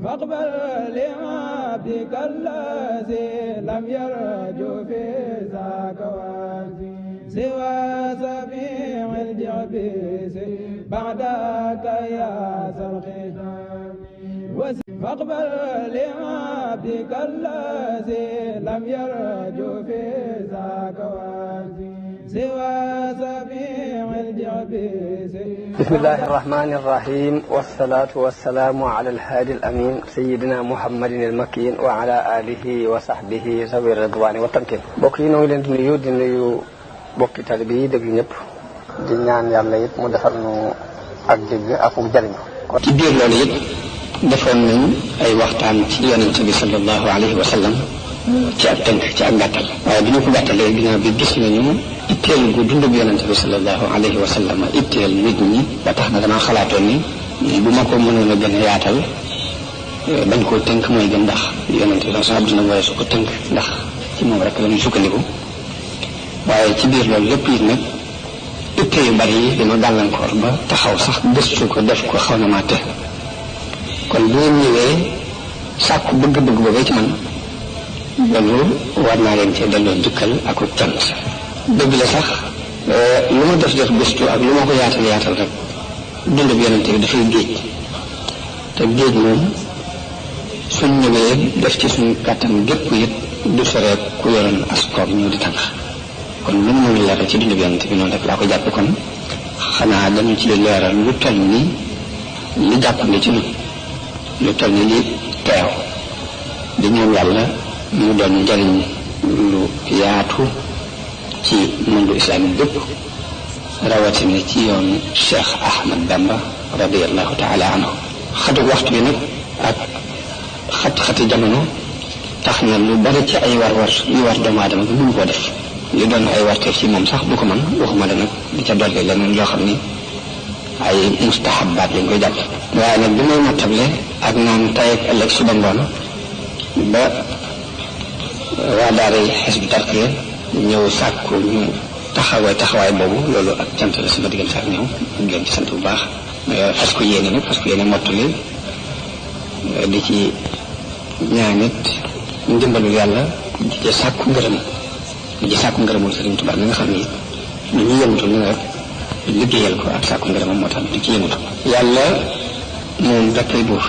فاقبل لعبدك الذي لم يرج في ذاك وازي سوى سبيع الجبيس بعدك يا ذا الختام فاقبل لعبدك الذي لم يرج في ذاك وازي سوى سبيع الجبيس. بسم الله الرحمن الرحيم والصلاة والسلام على الهادي الأمين سيدنا محمد المكين وعلى آله وصحبه ذوي الرضوان والتمكين. bokk yi noo ngi leen di nuyu di nuyu bokki taalibe yi déglu ñëpp di ñaan yàlla it mu defal nu ak dégg ak mu jariñu. ci biir loolu it defoon nañ ay waxtaan ci yonent bi sallallahu alayhi wa sallam ci ak tënk ci ak gàttal waaye bi ñu ko gàttalee ginnaaw bi gis nañu itteel gu dundub yonent bi sallallahu alayhi wa sallam itteel nit ñi ba tax na damaa xalaatoon ni bu ma ko mënoon a gën a yaatal bañ koo tënk mooy gën ndax yonent bi sax dina mooy su ko tënk ndax ci moom rek la ñuy sukkandiku waaye ci biir loolu lépp it nag itte yu bari yi dama gàllankoor ba taxaw sax gëstu ko def ko xaw na maa te kon bu ngeen ñëwee sàkku bëgg-bëgg boobee ci man loolu war naa leen cee delloo jukkal ak cant dëgg la sax lu ma def gëstu ak lu ma ko yaatal rek dund bi yonente bi dafay géej te géej moom suñ ñëwee def ci suñ kàttan gépp it du sore ku yoroon askoor ñëw di tànk kon lu mu mën a leeral ci dund bi yonente bi noonu rek laa ko jàppe kon xanaa dañu ci leeral lu toll ni li jàppandi ci ñun lu toll ni li teew di ñaan yàlla mu doon njariñ lu yaatu ci monde islamique bépp rawatina ci yoon Cheikh Ahmad Bamba radiallahu taala anhu xatu waxtu bi nag ak xat-xati jamono tax na lu bari ci ay war yu war doomu aadama bi mënu koo def li doon ay warteef ci moom sax du ko mën waxuma la nag di ca dolli leneen loo xam ni ay mustahabaat lañ koy jàpp waaye nag bi may nattable ak naan tay ak ëllëg suba ngoon ba waa daara Hizbut Tarqiyyah ñëw sàkku ñu taxawaay boobu loolu ak cant la sama diggante ak ñëw ñu leen ci sant bu baax fas ko yéene mottali di ci ñaanit ndimbalul yàlla di ci sàkku ngërëmul Sëriñ Tuubaa mi nga xam ni lu ñu yëngatu ni rek liggéeyal ko ak sàkku ngërëmam moo tax di ci yëngatu yàlla moom dakkay buur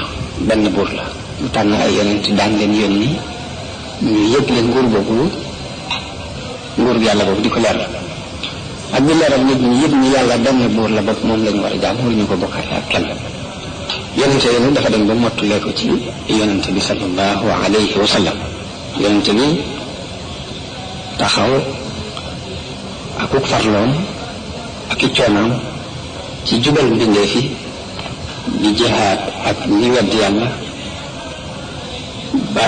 benn buur la mu tànn ay yonent daan leen yónni ñu yëg leen nguur yàlla boobu di ko leeral ak di leeral nit ñi yëpp ñu yàlla benn buur la bopp moom lañu war a jaam waruñu ko bokkaale ak kenn yonente yi nag dafa dem ba mottulee ko ci yonente bi sallallahu alayhi wa sallam yonente bi taxaw akuk farloom ak i coonaam ci jubal mbindee fi di jihaad ak ñi wedd yàlla ba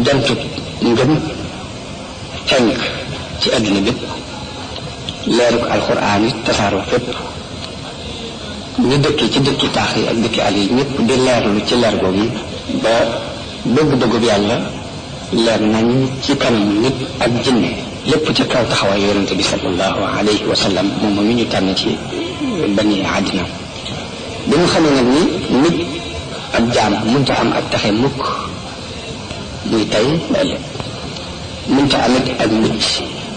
jantu ngëm fenk ci àdduna bépp leeruk alxuraan yi tasaaroo fépp ñu dëkki ci dëkki taax yi ak dëkki àll yi ñëpp di leerlu ci leer googu ba bëgg-bëggub yàlla leer nañ ci kanam nit ak jinne lépp ci kaw taxawaay yonente bi sallallahu alayhi wa sallam moom mi ñu tànn ci bani àddina bi ñu xamee nag ni nit ab jaam mënta am ak taxe mukk muy tey ëllëg mënta amit ak mucc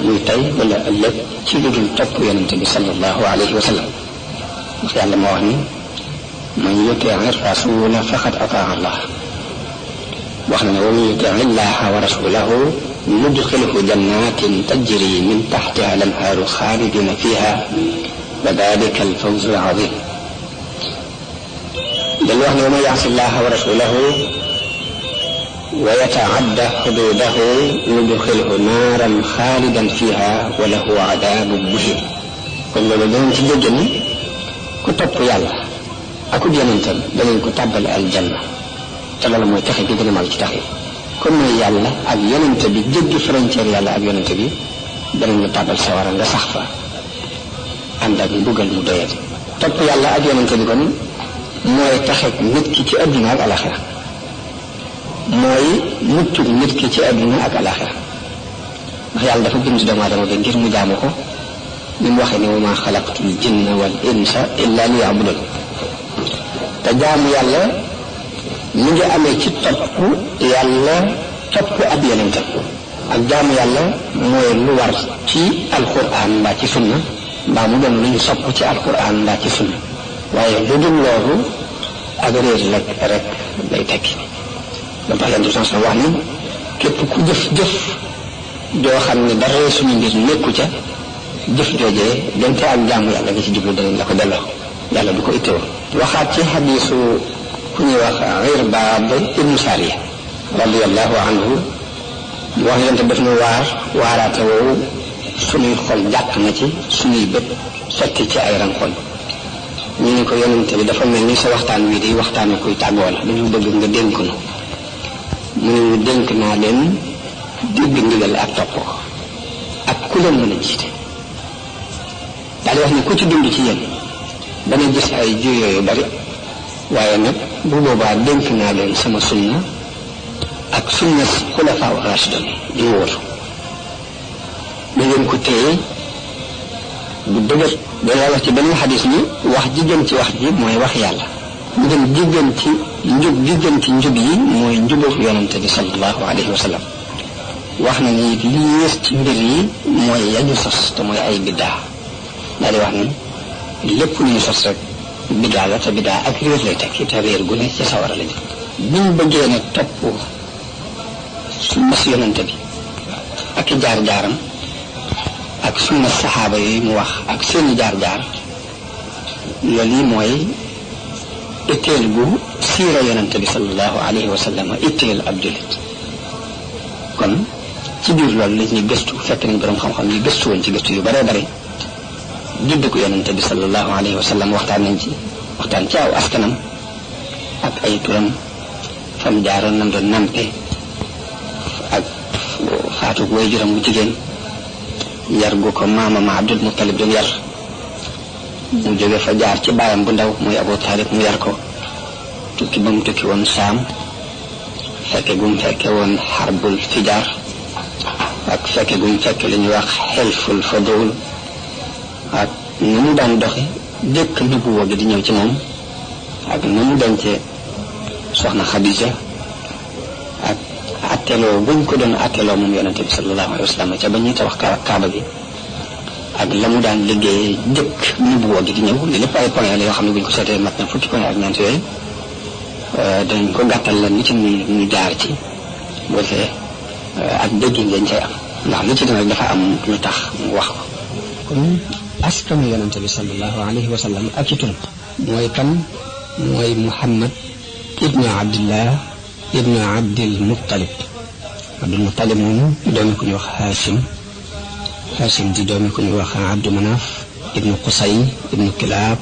muy tey wala ëllëg ci lu dul topp yonente bi sallallahu alayhi wa sallam ndax yàlla moo wax ni man yutii rasula faqad ataa allah wax na ne wa man yutii illaha wa rasulahu nudxilhu jannatin tajri min taxtiha al-anhaaru xaalidina fiha wa dalika al-fawzu al-azim dañu wax ne wa man yaasi llaha wa rasulahu wa yataadda xuduudahu nudxilhu naaran xaalidan fiha wa lahu adaabun muhiin kon loolu danañ ci dégg ni ku topp yàlla akub yonentam danañ ko tàbbal aljanna te loolu mooy taxe gi gën a mag ci taxe kon mooy yàlla ak yonente bi jéggi frontière yàlla ak yonente bi danañ la tàbbal sawara nga sax fa ànd ak mbugal mu doyati topp yàlla ak yonente bi kon mooy taxe nit ki ci adduna ak alaxira mooy mucc nit ki ci adduna ak alaxira ndax yàlla dafa bind doomu aadama bi ngir mu jaamu ko ni mu waxee ne wa maa xalaqtul jinna wal insa illa liya'budun te jaamu yàlla mi ngi amee ci topp yàlla topp ab yonentam ak jaamu yàlla mooy lu war ci alquran mbaa ci sunna mbaa mu doon lu ñu sopp ci alquran mbaa ci sunna waaye lu dul loolu ak réer rek lay tekki ba tax yonent bi wax ni képp ku jëf joo xam ne dara suñu mbir nekku ca jëf joojee donte ak jaamu yàlla nga ci jublu danañ la ko delloo yàlla du ko ittewoo waxaat ci xadiisu ku ñuy wax Irbaad ibnu Sariya radiyallahu anhu wax yonent def nu waaraate woowu suñuy xol jàq na ci suñuy bët sotti ci ay rankoñ ñu ne ko yonent bi dafa mel ni sa waxtaan wi di waxtaane kuy tàggoo la dañu bëgg nga dénk nu mu ne ñu dénk naa leen dégg ndigal ak topp ko ak ku leen mën a jiite daal di wax ni ku ci dund ci yéen dana gis ay juyoo yu bari waaye nag bu boobaa dénk naa leen sama sunna ak sunna xulafaa rashidun yu wóotu da ngeen ko téye bu dëgër dana wax ci benn xadis ni wax ji gën ci wax ji mooy wax yàlla ñu dem ji gën ci njub gi gën ci njub yi mooy njubu yonente bi sallallahu alayhi wa sallam wax na ni li yées ci mbir yi mooy yañu sos te mooy ay biddaa daal di wax ni lépp lu ñu sos rek biddaa la te biddaa ak réer lay tekki te réer gu ne ci sawara la jëm biñ bëggee ne topp sunna si yonente bi ak i jaar-jaaram ak sunna saxaaba yi mu wax ak seeni jaar-jaar loolu yi mooy itteel gu siira yonente bi sallallahu alayhi wa sallam itteel ab jullit kon ci biir loolu la ñuy gëstu fekk nañ borom xam-xam yi gëstu woon ci gëstu yu bare bare judd ko yonente bi sallallahu alayhi wa sallam waxtaan ci aw askanam ak ay turam fam jaaroon nam doon nampe ak faatu way juram bu jigéen yar gu ko maamam Abdul Muttalib doon yar mu jóge fa jaar ci baayam bu ndaw muy Abu Talib mu yar ko tukki ba mu tukki woon Saam fekke gum fekke woon xarbul fijaar ak fekke gum fekke li ñuy wax xelful fadul ak na mu daan doxe jëkk nubuwa gi di ñëw ci moom ak na mu dencee soxna Xadija ak atteloo buñ ko doon atteloo moom yonente bi sallallahu alayhi wa sallam ca ba ñuy tabax kaaba gi ak la mu daan liggéey jëkk nubuwa gi di ñëw li lépp ay point la yoo xam ne buñ ko seetee mat na fukki point ak ñeent yooyu dañ ko gàttal la nit ñu jaar ci boo see ak dégg ngeen cay am ndax lu ci dina dafa am lu tax mu wax ko kon askanu yonente bi sallallahu alayhi wa sallam ak ci turam mooy kan mooy Muhammad ibnu Abdillah ibnu Abdil Muttalib moomu doomi ku ñu wax Hashim di doomi ku ñu wax Abdu Manaf ibnu Qusay ibnu Kilaab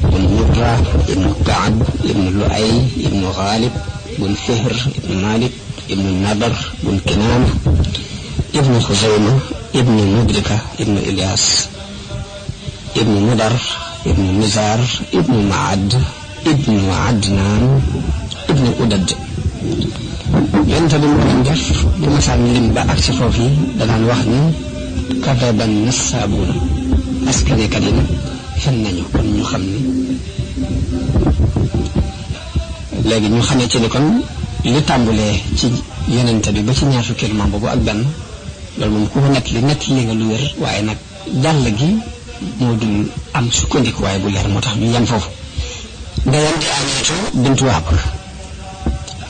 ibnu Murra ibnu Kaab ibnu Luay ibnu Ghalib ibnu Fihr ibnu Malik ibnu Nadar ibnu Kinaana ibnu Xuzayma ibnu Mudrika ibnu Ilyas ibnu Mudar ibnu Nizar ibnu Maad ibnu Adnaan ibnu Udad yonente bi moo leen def bu masaan lim ba ak si foofu yi danaan wax ni kadaban nassaabuuna askanekat yi nag fen nañu kon ñu xam ni léegi ñu xamee ci ni kon li tàmbulee ci yonente bi ba ci ñaar fukki maam boobu ak benn loolu moom ku ko nett li nga lu wér waaye nag jàll gi moo dul am sukkandiku waaye bu leer moo tax ñu yem foofu ndeyante Aminatu bintu Wahb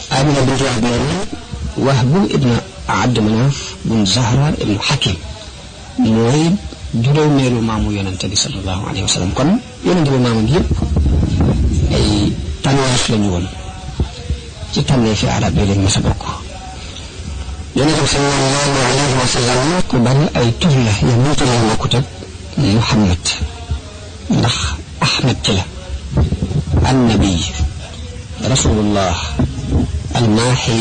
Amina bintu Wahb moom Wahb ibnu Abd Manaf bun Zahra ibnu Hakim mooy juróomeelu maamu yonente bi sallallahu alayhi wa sallam kon yonente bi maamam yëpp ay tànneef lañu woon ci tànneefi arab yi lañ mës a bokk yonente bi sallallahu alayhi wa sallam ku bari ay tur la yam ñu tur la bokkut ak Muhammad ndax Ahmad ci la annabi rasulullah almaahi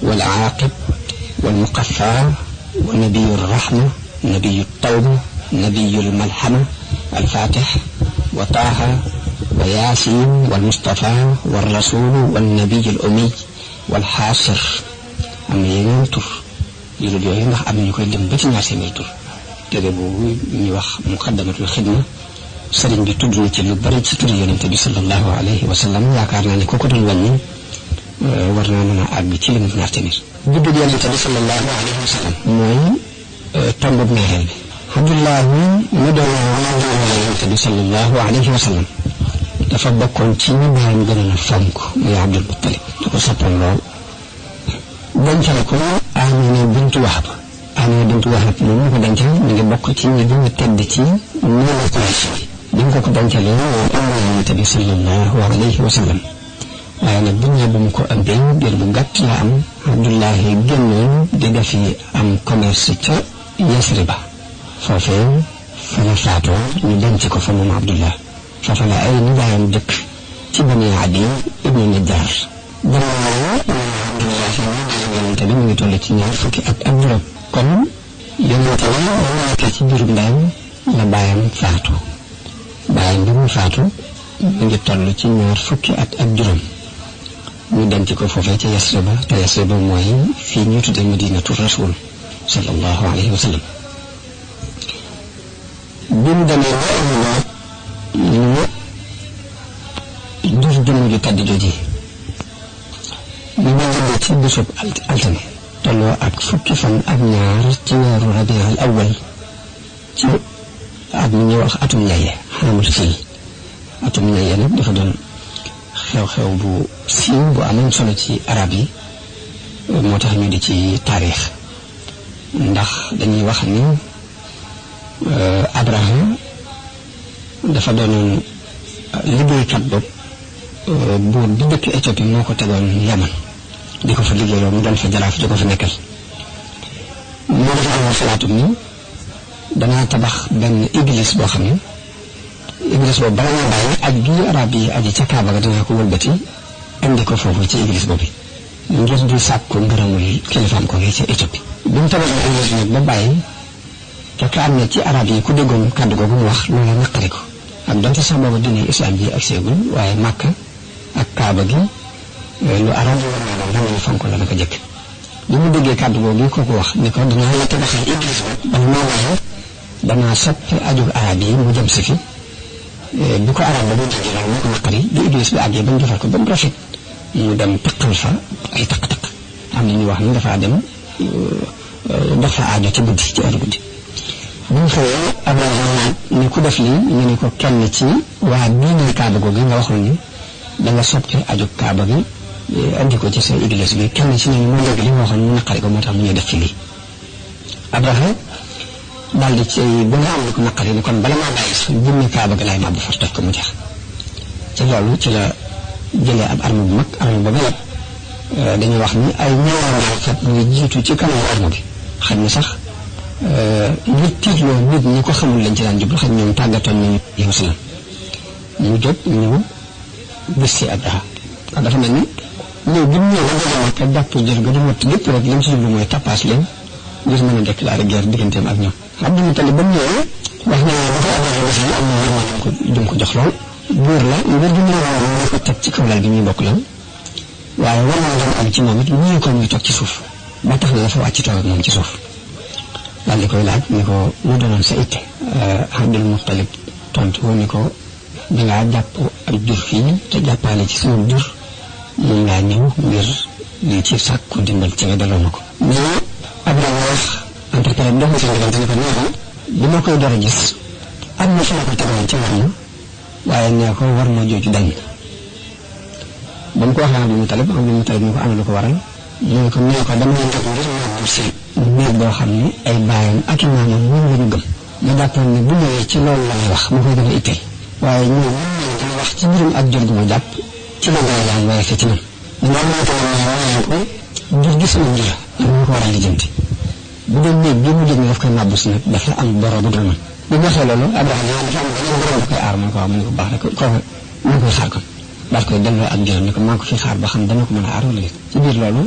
wal aaqib wal muqaffa wa nabiyu rahma nabiyu tawba nabiyu malhama alfatih wa taaha wa yaasin wal mustafa wal rasul wal nabiyu al ummi wal xaasir am na yeneen tur yu dul yooyu ndax am na ñu koy lim ba ci ñaar seen tur téere boobu ñuy wax muqaddamatul xidma sëriñ bi tudd na ci lu bari ci turi yonente bi sallallahu alayhi wa sallam yaakaar naa ne ku ko doon wàññi war naa mën a àgg ci li mu ñaar tamit juddug yonente bi sallallahu alayhi wa sallam mooy tombub ñaareel bi Abdullahi mu doon yonente bi sallallahu alayhi wa sallam dafa bokkoon ci ñi baayam gënoon a fonk muy Abdul Muttalib da ko soppoon lool dencal ko Amina bintu Wahab moom ñu ko dencal mi ngi bokk ci ñi gën a tedd ci ñoom Quraysh bi nga ko dencalee moo ëmb yonente bi sallallahu alayhi wa sallam waaye nag bu ñëwee bu mu ko ëmbee diir bu gàtt la am Abdullahi génnoon di defi am commerce ca Yasriba foofee fa la faatoo ñu denc ko fa moom Abdullah foofa la ay nijaayam dëkk ci Bani Adi ibnu Najjar yonente bi mu ngi toll ci 20 fukki at ak juróom kon yonente bi mu nekkee ci biirum ndeyam la baayam faatu baayam bi mu faatu mu ngi toll ci 20 fukki at ak juróom ñu denc ko foofee ca Yasriba te Yasriba mooy fii ñu tuddee Madinatu Rasul sallallahu alayhi wa sallam bi mu demee ñu jur jëmm ju tedd jooji ñu ngi jëlee ci bisub altine tolloo ak fukki fan ak ñaar ci weeru Rabiul Awwal ci at mi ñuy wax atum ñaye xamul fii atum ñaye nag dafa doon xew-xew bu siiw bu amoon solo ci arab yi moo tax ñu di ci taarix ndax dañuy wax ni Abraham dafa doonoon liggéeykat bopp buur bi dëkk Éthiopie moo ko tegoon Yaman di ko fa liggéeyloo mu doon fa jaraaf di ko fa nekkal moo dafa amoon xalaatum ni danaa tabax benn église boo xam ne église boobu bala nga bàyyi aj gi arab yi aji ca Kaaba ga danaa ko wëlbati andi ko foofu ci église boobu ngir di sàkku ngërëmul kilifaam ko ci Éthiopie bi mu tabax église nag ba bàyyi fekk am na ci arab yi ku déggoon kàddu googu mu wax loolu naqari ko ak donte sax boobu diine islam ji ak seegul waaye Makka ak Kaaba gi lu arab yi war naa doon dama fonk la naka jëkk bi mu déggee kàddu googu kooku wax ni ko danaa la tabaxal église ba bala maa waaye danaa soppi aju arab yi mu jëm si fi bi ko arab ba mu déggee loolu moo ko naqari bi église bi àggee ba mu defar ko ba mu rafet mu dem taqal fa ay taq-taq am na ñu wax ni dafa dem dafa aajo ci guddi ci heure guddi bu ñu xëyee Abraham ni ku def lii ñu ne ko kenn ci waa diine Kaaba googu nga waxoon ni da nga soppi aju Kaaba gi andi ko ci sa église bi kenn ci ñooñu moo dégg li nga waxoon mu naqari ko moo tax mu ñuy def fi lii Abraham daal di ci gën a am li ko naqari ni kon bala maa bàyyi sax jëmmi Kaaba gi laay màbbu far toj ko mu jeex ci loolu ci la jëlee ab arme bu mag arme ba yëpp dañuy wax ni ay ñaareel kat ñu jiitu ci kanamu arme bi xam ni sax nit tiitloo nit ñi ko xamul lañ ci daan jublu xam ñoom tàggatoon nañu yow salaam ñu jóg ñëw bés si Abraha ndax dafa mel ni ñëw bi mu ñëw ba nga jàpp jël ga du mot lépp rek li mu si jublu mooy tappaas leen ngir mën a déclarer guerre digganteem ak ñoom. Abdul Mutalib ba mu ñëwee wax na ne dafa am na ko jëm ko jox lool buur la ngir gi ñu ko teg ci kaw lal bi ñuy bokk lan waaye war naa doon am ci moom it ñu ko muy toog ci suuf ba tax na dafa wàcc toog ak moom ci suuf. daal di koy laaj ni ko mu doonoon sa itte Abdul Muttalib tontu ni ko dangaa jàpp ak jur fii te jàppaale ci sama jur moom laa ñëw ngir li ci sàkku dimbal ci nga delloo ma ko. mais Abraham wax entrepreneur dox na seen diggante ni ko neexoon bi ma koy door a gis am na fu ma ko tegoon ci war ma waaye nee ko war ma jooju dañ ba mu ko waxee Abdul Muttalib ni ko am na lu ko waral mu ne ko nee ko dama leen def ngir ma si néeg boo xam ni ay baayam ak i maamam moom la ñu gëm ma jàppoon ne bu ñëwee ci loolu la may wax mu koy gën a itteel waaye ñoom dama wax ci mbirum ak jur gu ma jàpp ci la ngay yaa waaye ci man ñu war naa ko jur gi sama njur ñu ko war a lijjanti bu doon néeg bi mu jëg ne daf koy màbbu si nag dafa am boro bu dul man bu ñu waxee loolu Abraham dafa am beneen borom bu koy aar man ko wax mu ne ko baax rek ko mu ngi koy xaar kon daal koy delloo ak juróom ni ko maa ko fi xaar ba xam dana ko mën a aar wala déet ci biir loolu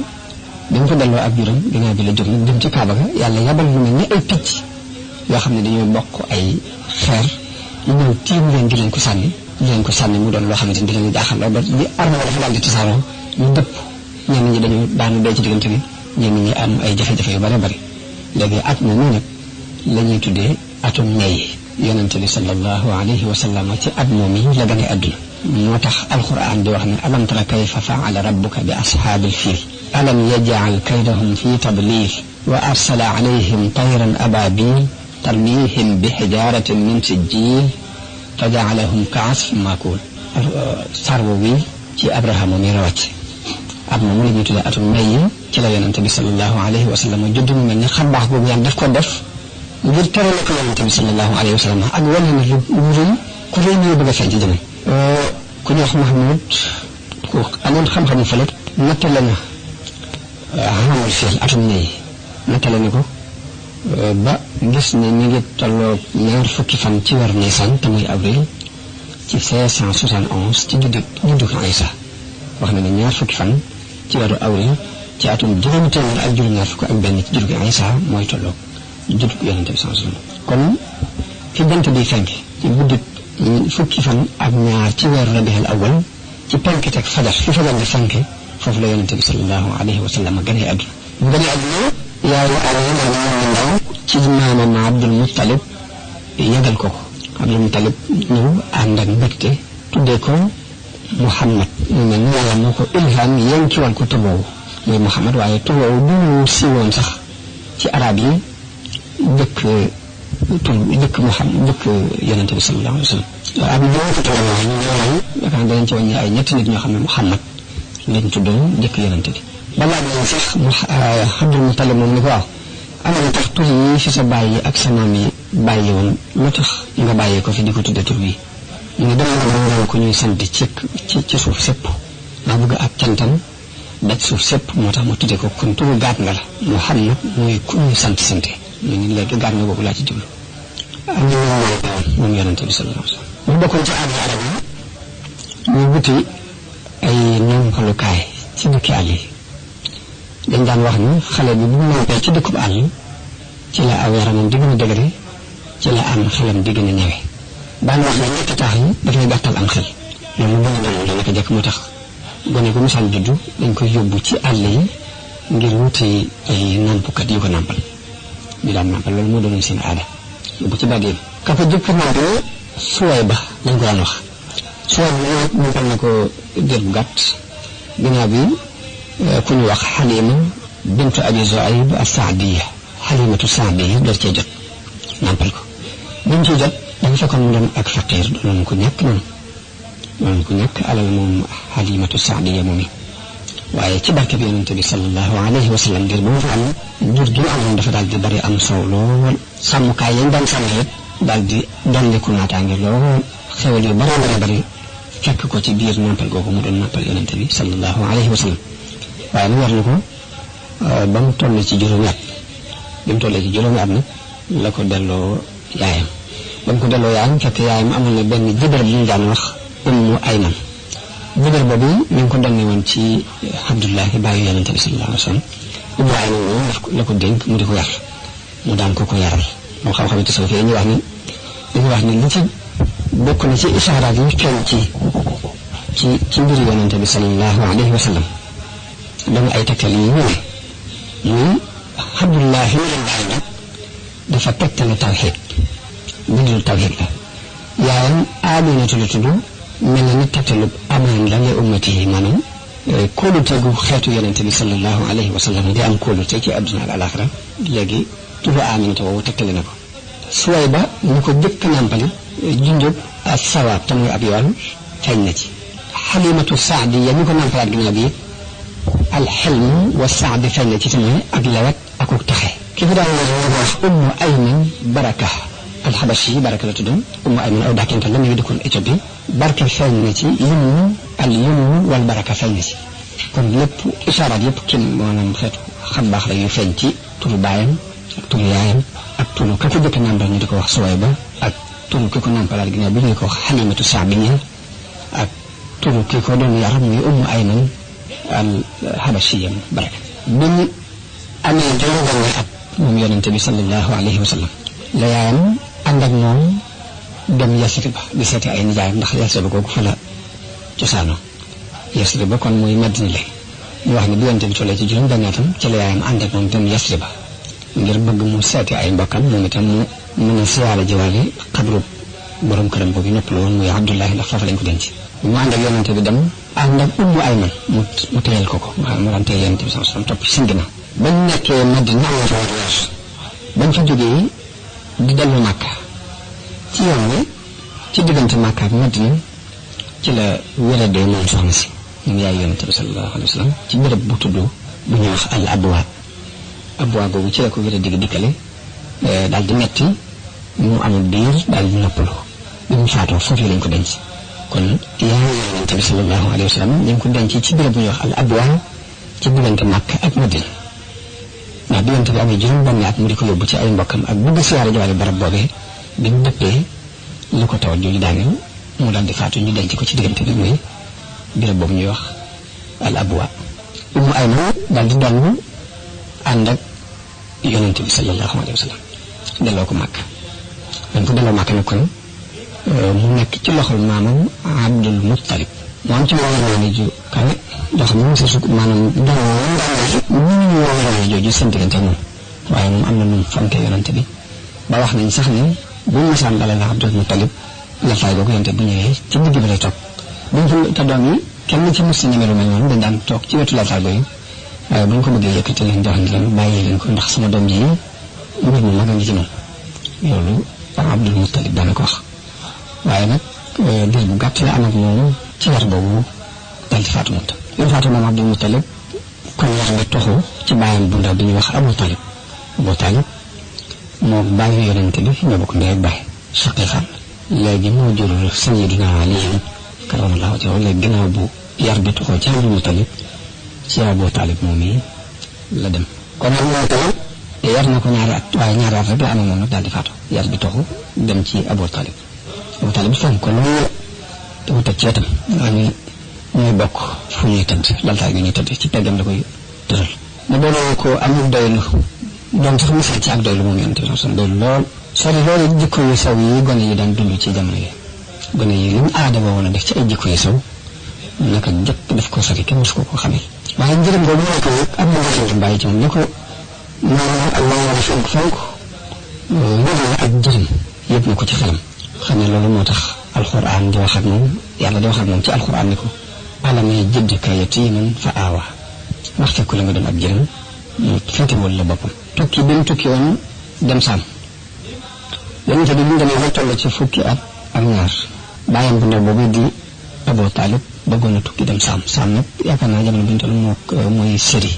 bi mu ko delloo ak juróom ginnaaw bi la jóg nag dem ci Kaaba ga yàlla yabal lu mel ni ay picc yoo xam ne dañoo bokk ay xeer ñu ñëw tiim leen di leen ko sànni mu doon loo xamante ni dinañu jaaxal lool ba li arme dafa daal di tasaaroo ñu dëpp ñenn ñi dañu daanu dee ci diggante bi ñenn ñi am ay jafe-jafe yu bare bari léegi at na nii nag la ñuy tuddee atum ñay yonente bi sallallahu alayhi wa sallam ci at moom yi la gane àdduna moo tax alquran di wax ne alam tara kayfa faala rabbuka bi ashaabil fiil alam yaj'al kaydahum fi tadlil wa arsala alayhim tayran ababil tarmihim bi hijaratin min sijjil fa ja'alahum ka'asfin ma'kul sarwo wi ci abrahama mi rawat at moom la ñuy tuddee atum may yi ci la yonente bi sallallahu alayhi wa sallam judd mu mel ni xam baax boobu yàlla daf ko def ngir terale ko yonente bi sallallahu alayhi wa sallam ak wane ne lu rëy ku rëy ñëw bëgg a feeñ ci jamono ku ñuy wax Mahmoud ku amoon xam-xamu falak nattale na xamal fiil atum may nattale na ko ba gis ne mi ngi tolloo ñaar fukki fan ci weer Nisan te muy avril ci 571 ci juddu Isa wax na ne ñaar fukki fan ci weeru avril ci atum juróomi téeméer ak juróom-ñaar fukk ak benn ci juddu Isa mooy tolloo juddu yonente bi sallallahu alayhi wasallam kon fi jant bi fenk ci guddi fukki fan ak ñaar ci weeru rabiul awwal ci penk teg fajar fi fajar di fenk foofu la yonente bi sallallahu alayhi wa sallam gane àdduna bu gane àdduna yaayu Amina moom ndaw ci maamam Abdul Muttalib yëgal ko Abdul Muttalib ñëw ànd ak mbégte tuddee ko Muhammad mu mel ni yàlla moo ko ilham yankiwal ko tur woowu muy Muhammad waaye tur woowu du ñu siiwoon sax ci arab yi dëkk Muhammad dëkk yonente bi sallallahu alayhi wa sallam am na ñoo ko tuddee yaakaar danañ ci wàññi ay ñetti nit ñoo xam ne Muhammad lañ tuddoon dëkk yonente bi balaa bi sax Abdul Muttalib moom ni ko waaw ana lu tax tur yi fi sa bàyyi ak sa maam yi bàyyi woon lu tax nga bàyyee ko fi di ko tudde tur wi ñu ne dama ko ñuy sant ci suuf sépp maa bëgg ak cantam daj suuf sépp moo tax ma tudde ko kon turu gaat nga la Muhammad mooy ku ñuy sant ñu ni léegi gaat nga boobu laa ci jublu am na moom yonente bi sallallahu alayhi wasallam mu bokkoon ci aada arab yi ñu wuti ay nampalukaay ci dëkki àll yi dañ daan wax ni xale bi bu nampee ci dëkkub àll ci la aw yaramam di gën a dëgëre ci la am xelam di gën a ñëwe daan wax ne ñetti taax yi dafay gàttal am xel loolu bu ñu doon la naka jëkk moo tax gone gu misaal juddu dañ koy yóbbu ci àll yi ngir wuti ay nampukat yu ko nampal ñu daan nampal loolu moo doonoon seen aada yóbbu ci bàggee ka ko jëkk nampal Suwayba lañ ko daan wax Suwayba nampal na ko diir bu gàtt ginnaaw bi ku ñu wax Halima bintu Abi Zuayb as-Saadiya Halimatu Saadiya door cee jot nampal ko buñ ci jot dafa fekkoon mu doon ak faqiir doon ko ñàkk noonu doon ko ñàkk alal moom Halimatu Saadiya moom waaye ci barke bi yonente bi sallallahu alayhi wa sallam ngir bu mu fa am jur gi mu amoon dafa daal di bari am soow lool sàmmukaay yañ daan sàmm yëpp daal di dolliku naataange lool xewal yu bari fekk ko ci biir nampal googu mu doon nampal yonente bi sallallahu alayhi wa sallam waaye mu war na ko ba mu toll ci juróomi at bi mu tollee ci juróomi at nag la ko delloo yaayam ba mu ko delloo yaayam fekk yaayam amoon na benn jëbër bu ñu daan wax Ummu Ayman jëbër boobu mi ngi ko donne woon ci Abdullahi bàyyi yonente bi sallallahu alayhi wa sallam Ummu Ayman moom la ko dénk mu di ko yar mu daan ko yaral moo xam-xam tasawuf yi dañuy wax ni li ci bokk na ci isaaraat yi feeñ ci mbiru yonente bi sallallahu alayhi wa sallam doon ay tegtal yi ñëw muy Abdullahi mi leen bàyyi nag dafa tegtale tawxiid bindul tawxiid la yaayam Aminatu la tudd mel na ni tegtalu amaan la li ummati yi maanaam kóolute gu xeetu yonente bi sallallahu alayhi wa sallam di am kóolute ci àdduna ak alaxira léegi tudd Aminatu woowu tegtale na ko Suwayba ñu ko jëkk nàmpali junjub ak sawaab te muy ab yoon feeñ na ci Halimatu Saadiya ñu ko nàmpalaat ginnaaw bi alxilm wa saadi feeñ na ci te muy ak lewet ak taxe ki fi daan wax Ummu Ayman Baraka alxabashi Baraka la tuddoon Ummu Ayman aw dàkkental la mu ngi dëkkoon Éthiopie barke feeñ na ci yumnu wal baraka feeñ na ci kon lépp isaaraat yëpp ci maanaam xeetu xam baax la yu feeñ ci turu baayam ak turu yaayam ak turu ka ko jëkk nàmpal ñu di ko wax Suwayba ak turu ki ko nàmpalaat ginnaaw bi ñu ko wax Halimatu Saadiya ak turu ki ko doon yar muy Ummu Ayman al-Habashiyya Baraka bi ñu amee juróom-benni at moom yonente bi sallallahu alayhi wa sallam la yaayam ànd ak moom dem Yasriba di seeti ay nijaayam ndax Yasriba googu fa la cosaanoo Yasriba kon muy Madina la ñu wax ne bi yonente bi tollee ci juróom-benni atam ci la yaayam ànd ak moom dem Yasriba ngir bëgg mu seeti ay mbokkam moom itam mu mu ne siyaare jiwaale xabru borom këram boobu noppaloo woon muy Abdullahi ndax foofu lañ ko denc. mu ànd ak yonente bi dem ànd ak Ummu Ayman mu téyel ko mu daan téyel yonente bi sallallahu alayhi wasallam topp ci ginnaaw. bañ nekkee Madina bañ fa jógee di dellu Makka ci yoon wi ci diggante Makka ak Madina ci la wéradee moom soxna si ñun yaay yonente bi sallallahu alayhi wasallam ci béréb bu tudd bu ñuy wax al abwa boobu ci la ko wéradee gi dikkale daal di metti mu amul biir daal di noppalu bi mu faatoo foofu lañ ko denc. kon yaay yonente bi sallallahu alayhi wasallam ñu ngi ko denc ci béréb bu ñuy wax al abwa ci diggante Makka ak Madina ndax diggante bi amee juróom-benn at mu di ko yóbbu ci ay mbokkam ak bëgg siyaare jiwaale barab boobee bi mu dëppee lu ko tawat jooju daaneel mu daal di faatu ñu denc ko ci diggante bi muy béréb boobu ñuy wax al abwa. Ummu Ayman daal di doon ànd ak yonente bi sallallahu alayhi wasallam delloo ko Makka. dañ ko delloo Makka nag kon mu nekk ci loxol maamam Abdul Muttalib mu am ci moom ju kawe doo xam ne sa sukk maanaam ñu jooju seen diggante moom waaye moom am na nu mu fonke yonante bi ba wax nañ sax ne bu masaan dalal la Abdul Muttalib la fay boo ko yonante bu ñëwee ci digg bi lay toog buñ fa te doom yi kenn ci mos si numéro mel noonu dañ daan toog ci wetu laltaay booyu waaye buñ ko bëggee yëkkati leen jox leen bàyyi leen ko ndax sama doom ji mbir mu mag a ngi ci moom loolu Abdul Muttalib daana ko wax waaye nag diir bu gàtt la am ak moom ci war boobu dal di faatu moom tam yoon faatu moom Abdul Muttalib kon war nga toxu ci bàyyam bu ndaw bi ñuy wax Abu Talib moo bàyyi yonente bi ñoo bokk ndey ak bàyyi shaqiqan léegi moo jur Sayyidina Ali karamallahu wajhahu léegi ginnaaw bu yar bi toxoo ci Abdul Muttalib ci Abu Talib moom yi la dem kon Abu Talib yar na ko ñaari at waaye ñaari at rek la am moom nag daal di faatu yar bi toxu dem ci Abu Talib fonk ko loolu te mu teg ci wetam nga xam ne ñuy bokk fu ñuy tëdd laltaay gi ñuy tëdd ci peggam la koy tëral mu doon ko amul doylu doon sax misaal ci ak doylu moom yonente bi son doylu lool sori loolu jikko yu saw yi gone yi daan dund ci jamono yi gone yi li mu aada ba woon a def ci ay jikko yu saw naka jëkk daf ko sori kenn mosu ko xamee waaye njëriñ boobu moo ko am na njëriñ bàyyi ci moom ne ko maanaam ak loo war a fonk njëriñ ak njëriñ yëpp na ko ci xelam xam ne loolu moo tax alxuraan di wax ak moom yàlla di wax ak moom ci alxuraan ni ko alam yajidka yatiiman fa aawa ndax fekku la nga doon ab jëriñ mu féetewul la boppam tukki bi mu tukki woon dem saam yonente bi mu demee ba toll ci fukki at ak ñaar bàyyam bu ndaw boobu di Abu Talib bëggoon a tukki dem saam nag yaakaar naa jamono bi ñu toll mooy Syrie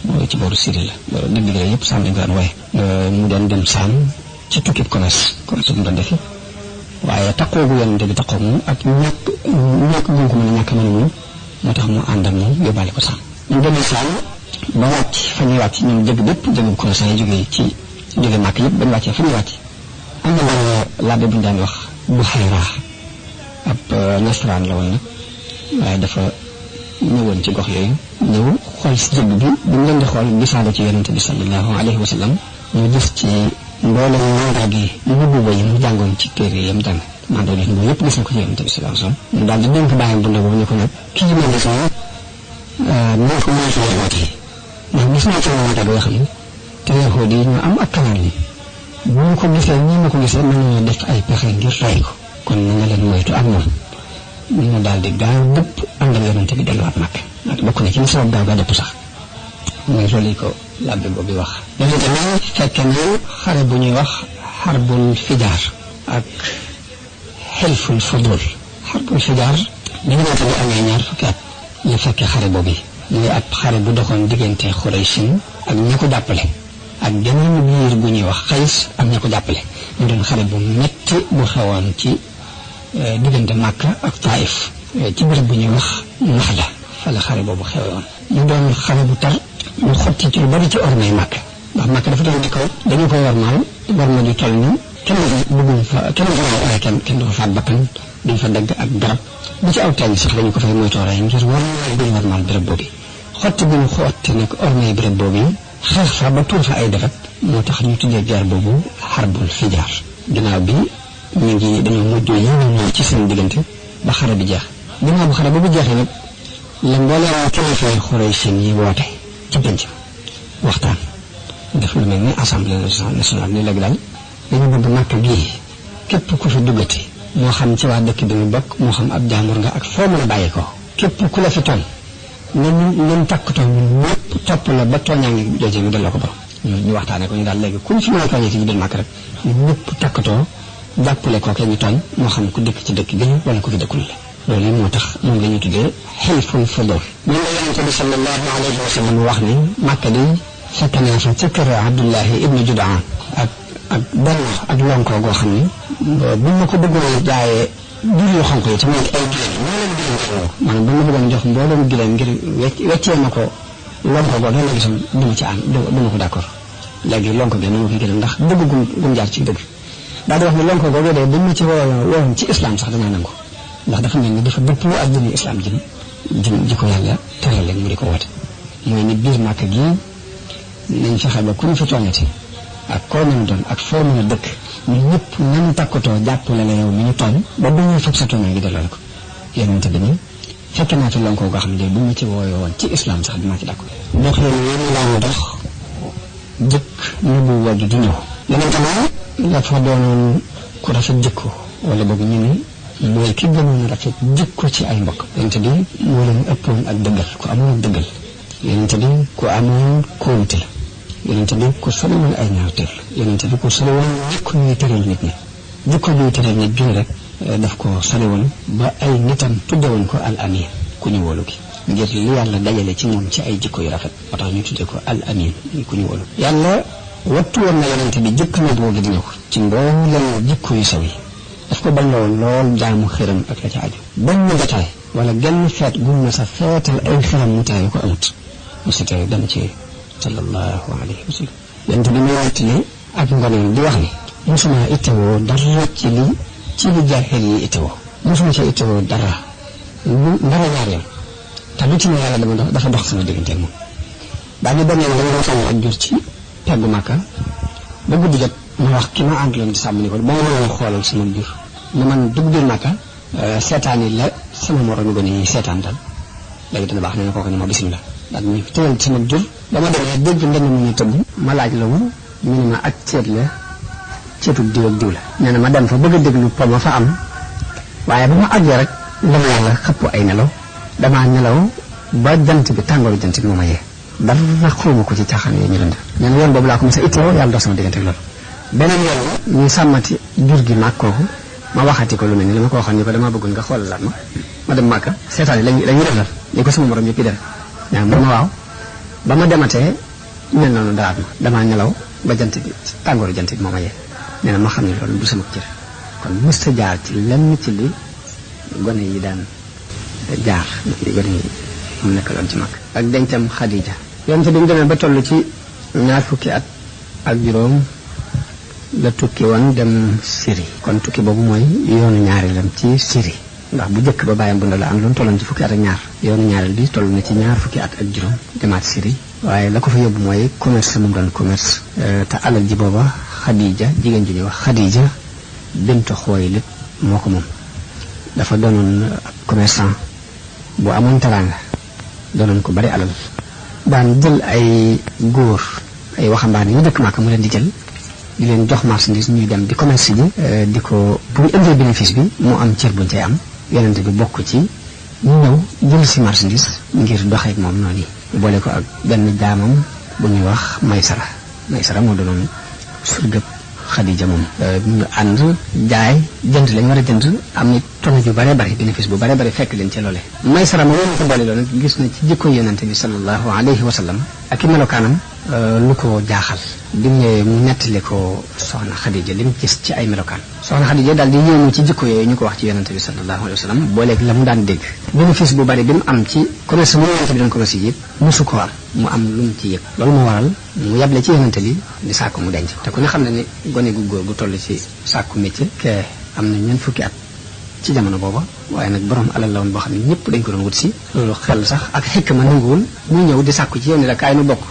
mooy ci booru Syrie la dëgg la yëpp saam lañ ko daan waaye mu doon dem saam ci tukki commerce bu mu doon defi waaye taqoogu yonente bi taqoo moom ak ñàkk gu ko mën a ñàkk mën a moom moo tax mu ànd ak moom yóbbaale ko saam ñu demee saam ba wàcc fa ñuy wàcc ñun jëgg bépp jëgg commerçant yi jógee màkk yëpp ba ñu wàccee fa ñuy wàcc am na benn labbe bu ñu daan wax Buhayra ab nasaraan la woon nag waaye dafa ñëwoon ci gox yooyu ñëw xool si jëgg bi mu leen di xool gisaale ci yonente bi sallallahu alayhi wa sallam ñu gis ci mboolem mandat gi mbubb yi mu jàngoon ci téere yam jàng mandat yi boobu yëpp gis na ko ci yonente bi sallallahu alayhi wa sallam mu daal di dénk bàyyam bu ndaw boobu ñu ko nag kii ma gis moo ko mën a woote ndax gis naa ci mandat yoo xam ne te yahuud yi ñu am ak kanaan yi bu ñu ko gisee ñi ma ko gisee mën nañoo def ay pexe ngir rey ko kon na nga leen moytu ak moom ñu daal di gaaw dëpp ànd ak yonente bi delluwaat Makka bokk na ci li sabab gaaw gaa dëpp sax mooy loolu yi ko labbe boobu wax yonente bi fekk na xare bu ñuy wax xarbul fijaar ak xelful fudul xarbul fijaar bi yonente bi amee ñaar fukki at la fekkee xare boobu muy ab xare bu doxoon diggante Xuraysin ak ña ko jàppale ak geneen biir bu ñuy wax Xays ak ña ko jàppale mu doon xare bu metti bu xewoon ci diggante Makka ak Taif ci béréb bu ñuy wax Naxla fa la xare boobu xewoon mu doon xare bu tar mu xotti ci lu bari ci ormay Makka ndax Makka dafa doon di kaw dañu koy war ma ju toll ni kenn du fa faat bakkan duñ fa dagg ak garab bu ci aw teeñ sax dañu ko fay moytoo rey ngir war maal béréb boobu xotti bu ñu xotti nag ormay béréb boobu xeex fa ba tuur fa ay defet moo tax ñu tuddee guerre boobu xarbul fijaar ginnaaw bi dañoo mujjoo ñëw ci seen diggante ba xare bi jeex ginnaaw bu xare boobu jeexee nag la mbooleem kilifay Xuraysin yi woote ci penc waxtaan def lu mel ni assemblée nationale ni léegi daal dañu bëgg Makka gii képp ku fi duggati moo xam ci waa dëkk bi mu bokk moo xam ab jàmbur nga ak foo mën a bàyyi ko képp ku la fi tooñ nañ takkatoo ñun ñëpp topp la ba tooñaa ngi jooje mu delloo ko borom ñu waxtaane ko ñu daal léegi kuñ fi mën a tooñee ci biir Makka rek ñun ñëpp takkatoo jàppale kookee ñu tooñ moo xam ku dëkk ci dëkk bi wala ku fi dëkkul la loolu moo tax moom la ñuy tuddee xilful fudul moom la yonente bi sallallahu alayhi wa sallam wax ni Makka di fekk naa fa ca kër Abdullahi ibnu Judaan ak benn ak lonkoo goo xam ni bu ma ko bëggoon jaayee jur yu xonk yi te muy ay gileem maanaam bu ma bëggoon jox mboolem gileem ngir weccee ma ko lonko goo doon la gisam du ma ci ànd du ma ko d'accord léegi lonko gi nu ma ko gileem ndax dëgg gum jaar ci dëgg daal di wax ni lonko googu de buñ ma ci woowoon ci islam sax danaa nangu ndax dafa mel ni dafa dëppoo ak dini islam ji ko yàlla teral leen mu di ko woote mooy ni biir Makka gi nañ fexe ba ku ñu fi tooñati ak koo mën a doon ak foo mën a dëkk ñu ñëpp nañu takkatoo jàppale la yow mi ñu tooñ ba bu ñuy fab sa tooñaa ngi delloo la ko yonente bi ni fekk naa fi lonko goo xam ne bu ma ci wooyoo woon ci islam sax dinaa ci d'accord dox leen yéen laa dox jëkk nubu waggi di ñëw yonente ma la fa doonoon ku rafet jikko wala boog ñu ni mooy ki gënoon a rafet jikko ci ay mbokk yonente bi moo leen ëppoon ak dëggal ku amoon dëggal yonente bi ku amoon kóolute la yonente bi ku sori woon ay ñaawteef la yonente bi ku sori woon jikko ñuy tëral nit ñi jikko ñuy tëral nit ñi rek daf ko sori woon ba ay nitam tudde woon ko al amin ku ñu wóolu ki ngir li yàlla dajale ci moom ci ay jikko yu rafet moo tax ñu tudde ko al amin ku ñu wóolu yàlla wattu woon na yonente bi jëkk na boo gi di ñëw ci mboolem jikko yu saw yi daf ko bañ la woon lool jaamu xëram ak la ca aju benn jotaay wala genn feet gu ma sa feetal ay xëram mu taayu ko amut mu si teew dem ci sallallahu alayhi wa sallam yonente bi muy wattali ak ngoneem di wax ni mosuma ittewoo dara ci li jaahil yi ittewoo mosuma ci ittewoo dara ñaar yoon te lu ci ne yàlla dafa dox sama diggante moom daa ñu benn yoon dama doon sàmm ak jur ci peggu Makka ba guddi jot ma wax ki ma àndaloon di sàmm ni ko ba ma mënoon xoolal sama jur ne man dugg biir Makka seetaan yi la sama moroom gone yi seetaan daal léegi dana baax ne kooku ne ma bisimilah daal ñu tëral sama jur ba ma demee dégg ndenn mu ñu tëdd ma laaj la mu ne ma ak ceet la ceetu diw ak diw la nee na ma dem fa bëgg a déglu po ma fa am waaye ba ma àggee rek la ma yàlla xëpp ay nelaw damaa nelaw ba jant bi tàngooru jant bi moo ma yee dara xawma ko ci caaxaan yooyu ñu doon def nee na yoon boobu laa ko mos a ittoo yàlla dox sama diggante ak loolu beneen yoon ñu sàmmati jur gi maag kooku ma waxati ko lu mel ni li ma ko waxoon ni ko dama bëggoon nga xoolalaat ma dem Makka seetaan yi lañuy def la li ko sama morom yëpp def waaw mu ma waaw ba ma dematee mel noonu daraat ma damaa nelaw ba jant bi tàngooru jant bi moo ma yee nee na ma xam ne loolu du sama cër kon mësta jaar ci lenn ci li gone yi daan jaar gone yi mu nekkaloon ci Makka ak dencam Xadija yonte bi mu demee ba toll ci 20 fukki at ak juróom la tukki woon dem Syrie kon tukki boobu mooy yoonu ñaareelam ci Syrie ndax bu njëkk ba bàyyam bu ndaw la am loolu tolloon ci fukki at ak ñaar yoonu ñaareel bi toll na ci 20 fukki at ak juróom demaat Syrie waaye la ko fa yóbbu mooy commerce mu doon commerce te alal ji booba Xadija jigéen ju ñuy wax Xadija bintu Xuwaylid moo ko moom dafa doonoon commerçant bu amoon teraanga doonoon ko bari alal daan jël ay góor ay waxambaane yu dëkk Makka mu leen di jël di leen jox marchandise ñuy dem di commerce ji di ko bu ñu indee bénéfice bi mu am cër buñ cay am yonente bi bokk ci ñu ñëw jël si marchandise ngir doxee ak moom noonu yi boole ko ak benn jaamam bu ñuy wax Maysara moo doonoon surgëb Xadija moom ñu ànd jaay jënd lañ war a jënd am ni tonne ju bare bare bénéfice bu bare bare fekk leen ci loole Maysara moom ko boole loolu gis na ci jikko yonente bi sallallahu alayhi wa sallam ak i melokaanam lu ko jaaxal bi mu ñëwee mu nettali ko soxna Xadija li mu gis ci ay melokaan soxna Xadija daal di yéemu ci jikko yooyu ñu ko wax ci yonente bi sallallahu alayhi wa sallam booleeg la mu daan dégg bénéfice bu bari bi mu am ci commerce mu yonente bi doon commerce yi mosu ko am mu am lu mu ci yëg loolu moo waral mu yable ci yonente bi di sàkku mu denc te ku ne xam ne ne gone gu góor gu toll ci sàkku métier ke am na 20 fukki at ci jamono booba waaye nag borom alal la woon boo xam ne ñëpp dañ ko doon wut si loolu xel sax ak xikma nanguwul muy ñëw di sàkku ci yow ni la kaay nu bokk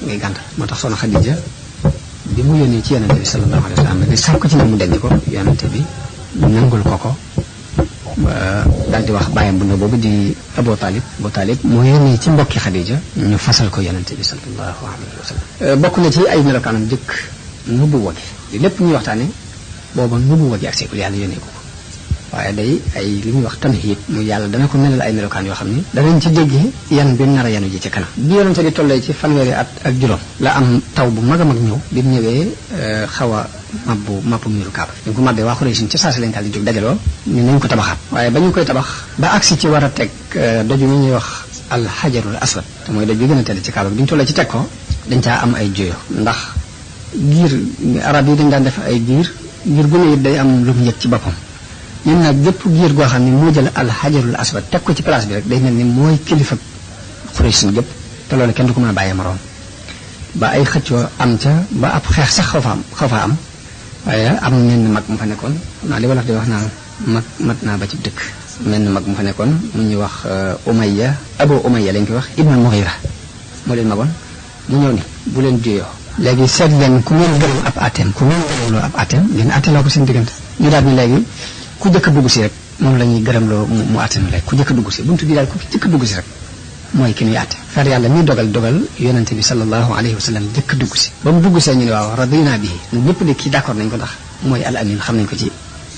ngay gàntal moo tax soxna Xadija bi mu yónnee ci yonente bi sallallahu alayhi wa sallam di sàkku ci moom mu denc ko yonente bi nangul ko daal di wax bàyyam bu ndaw boobu di Abu Talib moo yónnee ci mbokki Xadija ñu fasal ko yonente bi sallallahu alayhi wa sallam bokk na ci ay melokaanam jëkk nubbu wagi li lépp ñuy waxtaane booba nubuwa gi ak seekul yàlla yónnee ko waaye day ay li ñuy wax tamhiid muy yàlla dana ko melal ay melokaan yoo xam ni danañ ci déggee yan bi nar a yanu ji ci kanam bi yonente di tollee ci fanweeri at ak juróom la am taw bu mag a mag ñëw bi mu ñëwee xaw a mabbu miiru Kaaba dañ ko mabbee waa Xuraysin ci saasi lañ daal di jóg dajaloo ni nañ ko tabaxaat waaye ba ñu koy tabax ba agsi ci war a teg doju mi ñuy wax alxajarul aswad te mooy doj bi gën a tedd ci Kaaba bi bi ñu tollee ci teg ko dañ caa am ay joyo ndax giir arab yi dañ daan def ay giir gu ne it day am lu mu yëg ci boppam ñun nag gépp giir goo xam ne moo jël alxajarul aswad teg ko ci place bi rek day mel ni mooy kilifa Xuraysin gépp te loolu kenn du ko mën a bàyyee moroom ba ay xëccoo am ca ba ab xeex sax xaw fa am waaye am menn mag mu fa nekkoon naa li wolof di wax naa mat naa ba ci dëkk menn mag mu fa nekkoon mu ñuy wax Umayya Abu Umayya lañ koy wax Ibnul Mughira moo leen magoon mu ñëw ni bu leen juyoo léegi seet leen ku ngeen gërëm ab atem ngeen atteloo ko seen diggante ñu daal ni léegi ku jëkk a dugg si rek moom la ñuy gërëmloo mu atte nu léegi ku jëkk a dugg si buntu bi daal ku jëkk a dugg si rek mooy ki ñuy atte far yàlla mi dogal yonente bi sallallahu alayhi wa sallam jëkk a dugg si ba mu dugg see ñu ne waaw radina bihi ñun ñëpp de kii d'accord nañ ko ndax mooy al amin xam nañ ko ci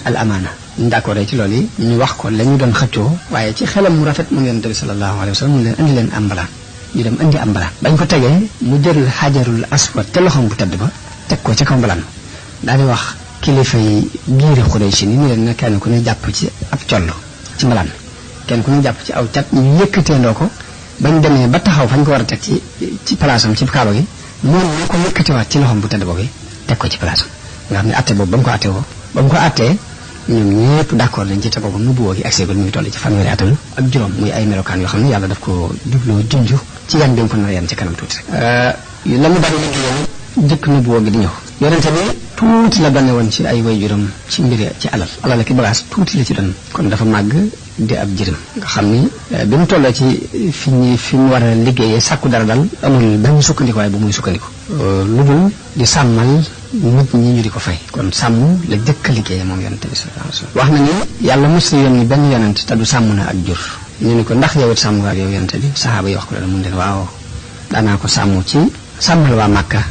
al amaana ñu d'accord ci loolu yi ñu wax ko la ñu doon xëccoo waaye ci xelam mu rafet moom yonente bi sallallahu alayhi wa sallam mu leen indi leen am mbalaan ñu dem indi am mbalaan bañ ko tegee mu jël xajarul aswad te loxoom bu tedd ba teg ko ca kaw mbalaan daal di wax kilifa yi giiri Xuraysh ni leen ne kenn ku ne jàpp ci ab coll ci mbalaan kenn ku ne jàpp ci aw cat ñu yëkkateendoo ko bañ demee ba taxaw fañ ko war a teg ci palaasam ci kaaba gi moom moo ko yëkkatewaat ci loxoom bu tedd boobu teg ko ci palaasam nga xam ne atte boobu ba mu ko attee ñoom ñëpp d'accord lañ ci te boobu nubuwoo gi accès ba muy toll ci fanweeri atam ak juróom muy ay melokaan yoo xam ne yàlla daf ko jubloo junj ci yan bi mu ko nar a yan ci kanam tuuti rek la mu daan liggéeyam jëkk nubuwoo gi di ñëw yonente bi tuuti la bane woon ci ay waajuram ci mbiri ci alal ki bagage tuuti la ci doon kon dafa màgg di ab jërëm nga xam ni bi mu tolloo ci fi mu war a liggéeyee sàkku dara dal amul benn sukkandiku waaye bu muy sukkandiku lu dul di sàmmal nit ñi ñu di ko fay kon sàmm la jëkk a liggéeyee moom yonente bi sallallahu alayhi wasallam wax na ni yàlla mos na yónni benn yonent te du sàmm na ak jur ñu ni ko ndax yow it sàmm nga ak yow yonente bi saxaaba yi wax ko la mun leen waaw daanaa ko sàmm ci sàmmal waa Màkka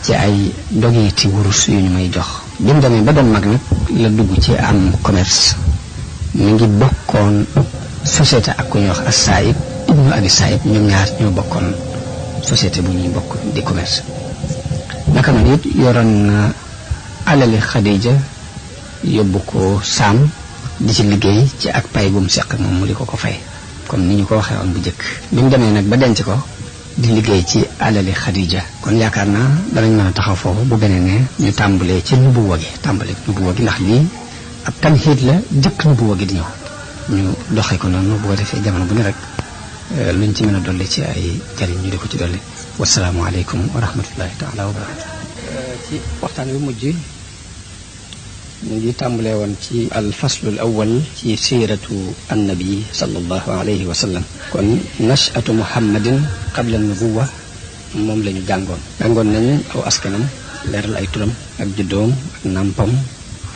ci ay dogeeti wurus yu ñu may jox bi mu demee ba doon mag nag la dugg ci am commerce mi ngi bokkoon société ak ku ñuy wax as-Saïb ibnu Abi Saïb ñoom ñaar ñoo bokkoon société bu ñuy bokk di commerce naka noonu it yoroon na alali Xadija yóbbu ko Saam di ci liggéey ci ak pay gum seq moom mu di ko fay comme ni ñu ko waxee woon bu njëkk bi mu demee nag ba denc ko di liggéey ci alali Xadija kon yaakaar naa danañ mën a taxaw foofu bu beneen ne ñu tàmbalee ci nubuwa gi ndax lii ab tamhiid la jëkk nubuwa gi di ñëw ñu doxee ko noonu bu ko defee jamono bu ne rek luñ ci mën a dolli ci ay jariñ ñu di ko ci dolli wasalaamu aleykum wa rahmatullahi taala wa barakatu ci waxtaan wi mujj ñu ngi tàmbalee woon ci al faslul awwal ci siiratu annabi sallallahu alayhi wa sallam kon nashatu muhammadin qabla nubuwa moom la ñu jàngoon nañu aw askanam leeral ay turam ak juddoom ak nàmpam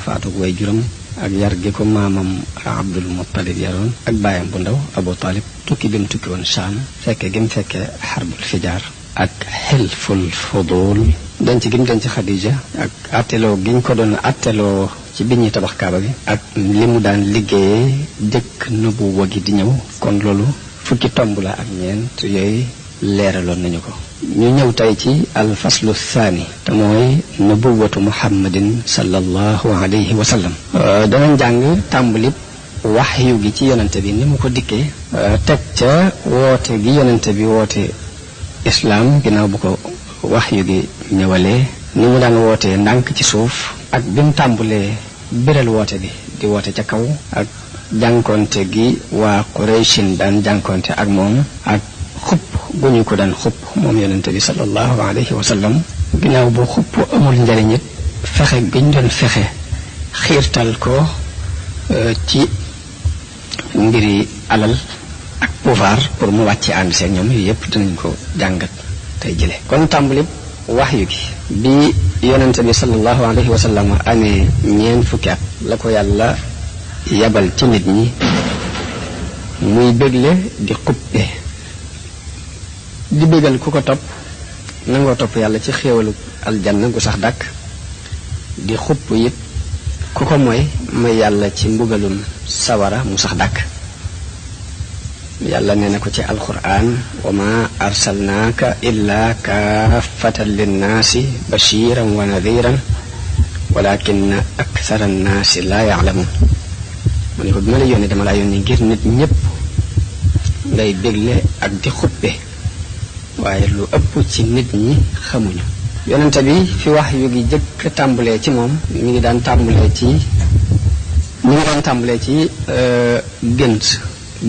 faatu way juram ak yar gi ko maamam Abdul Muttalib yaroon ak baayam bu ndaw Abu Talib tukki bi mu tukki woon Shaam fekke gi mu fekke xarbul fijaar ak xilful fudul denc gi mu denc Xadija ak atteloo gi ñu ko doon atteloo ci bi ñuy tabax kaaba bi ak li mu daan liggéeyee jëkk nubuwa gi di ñëw kon loolu fukki tomb la ak ñeent yooyu leeraloon nañu ko ñu ñëw tey ci alfaslu thani te mooy nubuwatu muhammadin sallallahu alayhi wa sallam danañ jàng tàmbalib waxyu gi ci yonente bi ni mu ko dikkee teg ca woote gi yonente bi woote islaam ginnaaw bu ko waxyu gi ñëwalee ni mu daan wootee ndànk ci suuf ak bi mu tàmbalee biral woote bi di woote ca kaw ak jànkonte gi waa Qurayshin daan jànkonte ak moom ak xupp gu ñu ko daan xupp moom yonente bi sallallahu alayhi wa sallam ginnaaw bu xupp amul njariñ it fexe giñ doon fexe xiirtal ko ci mbiri alal ak pouvoir pour mu wàcce ànd seen ñoom yooyu yëpp dinañ ko jàngat tey jële kon tàmbali waxyu gi bi yonente bi sallallahu alayhi wa sallam amee ñeent fukki at la ko yàlla yabal ci nit ñi muy bégle di xuppe di bégal ku ko topp nangoo topp yàlla ci xéewalu aljanna gu sax dàkk di xupp it ku ko mooy yàlla ci mbugalum sawara mu sax dàkk. yàlla nee na ko ci alquran wa ma arsalnaaka illa kaafatan linnaasi bashiran wa nadiran walakin akthara annaasi laa ya'lamun. mu ne ko bi ma la yónnee dama laa yónnee ngir nit ñépp ngay bégle ak di xuppe waaye lu ëpp ci nit ñi xamuñu. yonente bi fi wax yu gi jëkk tàmbalee ci moom mi ngi daan tàmbalee ci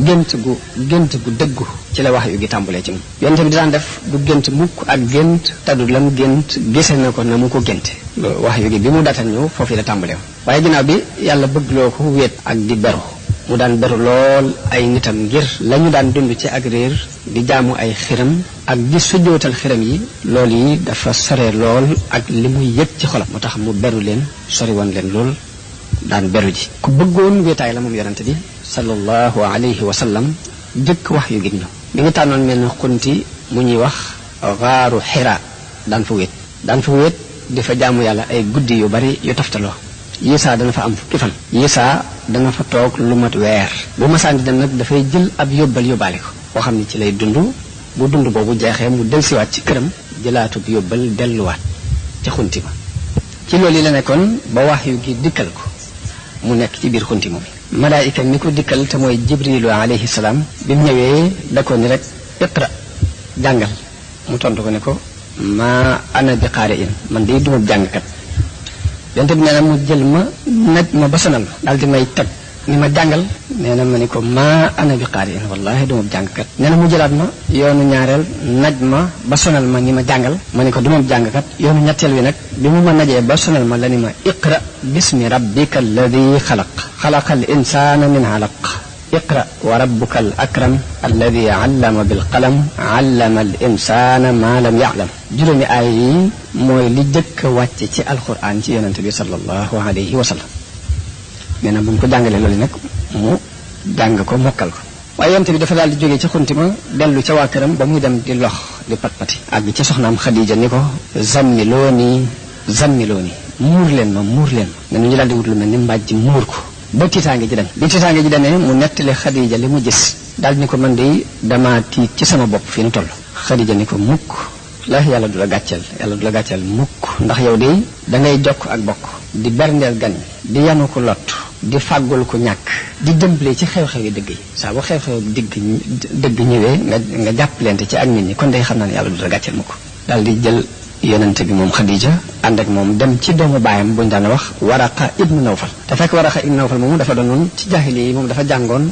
gént gu dëggu ci la wax yu gi tàmbalee ci moom. yonente bi daan def du gént mukk ak gént taddu lam gént gise na ko na mu ko génte. wax yu gi bi mu daataan ñëw foofu la tàmbalee waaye ginnaaw bi yàlla bëgg loo ko wéet ak di beru mu daan beru lool ay nitam ngir lañu daan dund ci ak réer di jaamu ay xiram ak di sujjootal xiram yi loolu yi dafa sore lool ak li muy yëg ci xolam moo tax mu beru leen sori woon leen lool daan beru ji ku bëggoon wéetaay la moom yonente bi sallallahu alayhi wa sallam jëkk wax yu gi ñëw mi ngi tànnoon mel ne xunti mu ñuy wax xaaru Xiraa daan fa wéet di fa jaamu yàlla ay guddi yu bari yu taftaloo. Yisaa dana fa am fukki fan. Yisaa dana fa toog lu mat weer. bu masaan di dem nag dafay jël ab yóbbaale ko boo xam ne ci lay dund bu dund boobu jeexee mu delsiwaat ci këram jëlaatub yóbbal delluwaat ci xunti ba. ci loolu yi la nekkoon ba wax yu gi dikkal ko mu nekk ci biir xunti moom. malaayika mi ko dikkal te mooy jibrilu alayhi salaam bi mu ñëwee da ko ni rek iqra jàngal mu tontu ko ne ko maa ana bi qaari'in man de duma jàngkat. yonte bi nee na mu jël ma naj ma ba sonal ma daal di may teg ni ma jàngal nee na ma ni ko maa ana bi qaari'in wallahi duma jàngkat. nee na mu jëlaat ma yoonu ñaareel naj ma ba sonal ma ni ma jàngal ma ni ko duma jàngkat. yoonu ñetteel wi nag bi mu ma najee ba sonal ma la ni ma iqra bismi rabbika alladi xalaqa al insana min alaq iqra wa rabbuka al akram alladi allama bil qalam allama al insana ma lam ya'lam. juróomi aay yi mooy li jëkk a wàcce ci alquran ci yonente bi sallallahu alayhi wa sallam. nee na bu ñu ko jàngalee loolu nag mu jàng ko mokkal ko waaye yonente bi dafa daal di jógee ci xunti ma dellu ca waa këram ba muy dem di lox di pat-pati àgg ca soxnaam Xadija ni ko zammilooni muur leen ma ne ñu daal di wut lu mel ni mbàjj muur ko ba tiitaange ji dem bi tiitaange ji demee mu nettali Xadija li mu gis daal ni ko man de dama tiit ci sama bopp fi nu toll. Xadija ni ko mukk la yàlla du la gàcceel mukk ndax yow de dangay jokk ak bokk di berndeel gan di yanu ko lot di fàggul ko ñàkk di dëmbale ci xew-xew yi dëgg yi saa bu xew-xew dëgg ñëwee nga jàppalante ci ak nit ñi kon day xam naa ne yàlla du la gàcceel mukk. daal di jël yonente bi moom Xadija ànd ak moom dem ci doomu baayam buñu daan wax Waraqa ibnu Nawfal te fekk Waraqa ibnu Nawfal moomu dafa doonoon ci jaahili yi moom dafa jàngoon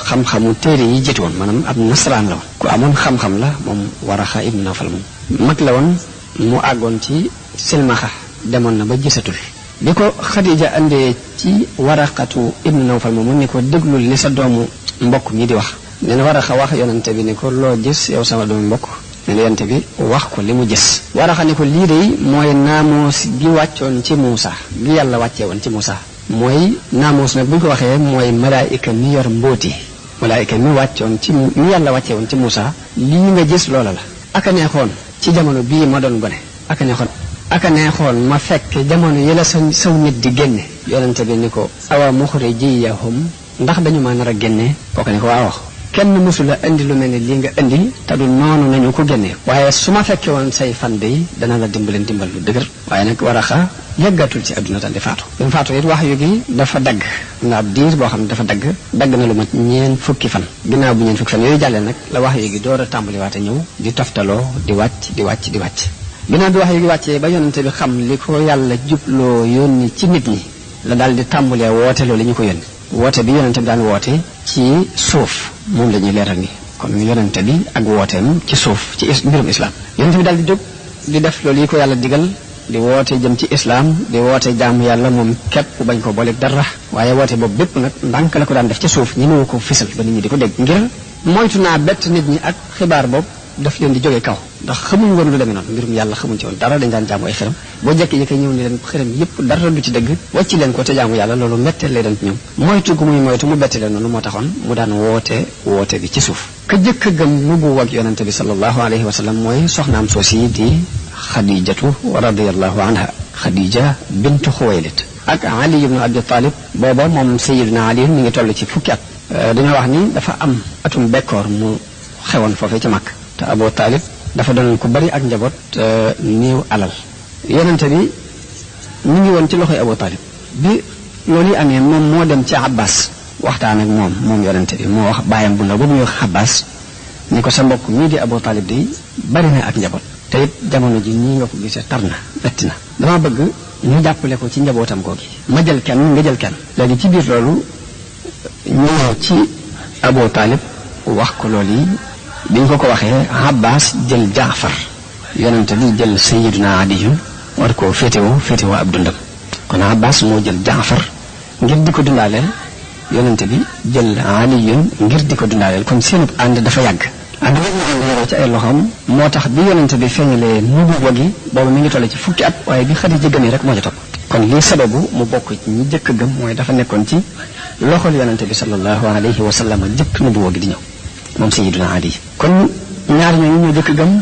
xam-xamu téere yi jiitu woon maanaam ab nasaraan la woon ku amoon xam-xam la moom Waraqa ibnu Nawfal moom mag la woon mu àggoon ci silmaxa demoon na ba gisatul. bi ko Xadija andee ci Waraqatu ibnu Nawfal moomu ni ko déglul li sa doomu mbokk mi di wax. nee na Waraqa wax yonente bi ni ko loo gis yow sama doomu mbokk. nee na yonente bi wax ko li mu gis. Waraqa ni ko lii de mooy naamoos gi wàccoon ci Muusa gi yàlla wàccee woon ci Muusa. mooy naamoos nag bu ñu ko waxee mooy malaayika mi yor mbóoti malaayika mi wàccoon ci mi yàlla wàccee woon ci Muusa lii nga gis loola la. aka neexoon ci jamono bii ma doon gone aka neexoon ma fekk jamono yi la saw nit di génne. yonente bi ni ko awa muxrijiyahum ndax dañu ma nar a génne kooku ne ko waaw kenn mësula indi lu mel ni lii nga indi te du noonu nañu ko génne waaye su ma fekkee woon say fan de dana la dimbal lu dëgër. waaye nag Waraqa yàggatul ci adduna tan di faatu. bi mu faatu it wax yu gi dafa dagg na ab diir boo xam ne dafa dagg na lu mat ñeen fukki fan. ginnaaw bu ñeen fukki fan yooyu jàllee nag la wax yu gi door a tàmbaliwaate ñëw di toftaloo di wàcc. ginnaaw bi wax yu gi wàccee ba yonente bi xam li ko yàlla jubloo yónni ci nit ñi la daal di tàmbalee woote loolu ñu ko yónni. woote bi yonente bi daan woote ci suuf moom la ñuy leeral ni kon yonente bi ak wooteem ci suuf ci mbirum islam. yonente bi daal di jóg di def loolu yi ko yàlla digal di woote jëm ci islam di woote jaamu yàlla moom képp bañ ko booleeg dara. waaye woote boobu bépp nag ndànk la ko daan def ci suuf ñi mënu ko fisal ba nit ñi di ko dégg ngir moytu naa bett nit ñi ak xibaar boobu daf leen di jógee kaw ndax xamuñ woon lu demee noonu mbirum yàlla xamuñ ci woon dara dañ daan jaamu ay xërëm boo jekki-jekki ñëw ni leen xërëm yépp dara du ci dëgg wàcc leen ko te jaamu yàlla loolu metteel lay doon ci ñoom moytu gu muy moytu mu bette leen noonu moo taxoon mu daan woote bi ci suuf. ka jëkk a gëm nubuwwa ak yonente bi sallallahu alayhi wa sallam mooy soxnaam soosi di Xadijatu radiyallahu anha. Khadija bintu Xuwaylid ak Ali ibnu Abi Talib booba moom Sayyidina Ali mi ngi toll ci fukki at dañoo wax ni dafa am atum bekkoor mu xewoon foofee ci Makka te Abu Talib dafa doon ku bari ak njaboot néew alal yonente bi ñu ngi woon ci loxoy Abu Talib bi loolu yi amee moom moo dem ci Abbas waxtaan ak moom yonente bi moo wax baayam bu ndaw ba muy wax Abbas ni ko sa mbokk mii di Abu Talib di bari na ak njaboot te it jamono ji nii nga ko gisee tar na metti na dama bëgg ñu jàppale ko ci njabootam googi ma jël kenn nga jël kenn léegi ci biir loolu ñëw ci Abu Talib wax ko loolu yi bi ñu ko waxee Abbas jël Jaafar yonente bi jël Sayyiduna Ali war koo féetewoo ab dundam kon Abbas moo jël Jaafar ngir di ko dundaaleel yonente bi jël Ali ngir di ko dundaaleel kon seenub ànd dafa yàgg ànd boobu ñu ànd yoroo ci ay loxoom moo tax bi yonente bi feeñalee nubuwa gi boobu mi ngi toll ci fukki at waaye bi Xadija gëmee rek moo ca topp kon lii sababu mu bokk ci ñi jëkk gëm mooy dafa nekkoon ci loxol yonente bi sallallahu alayhi wa sallam jëkk nubuwa gi di ñëw moom Sayyiduna Ali kon ñaar ñooñu ñoo jëkk gëm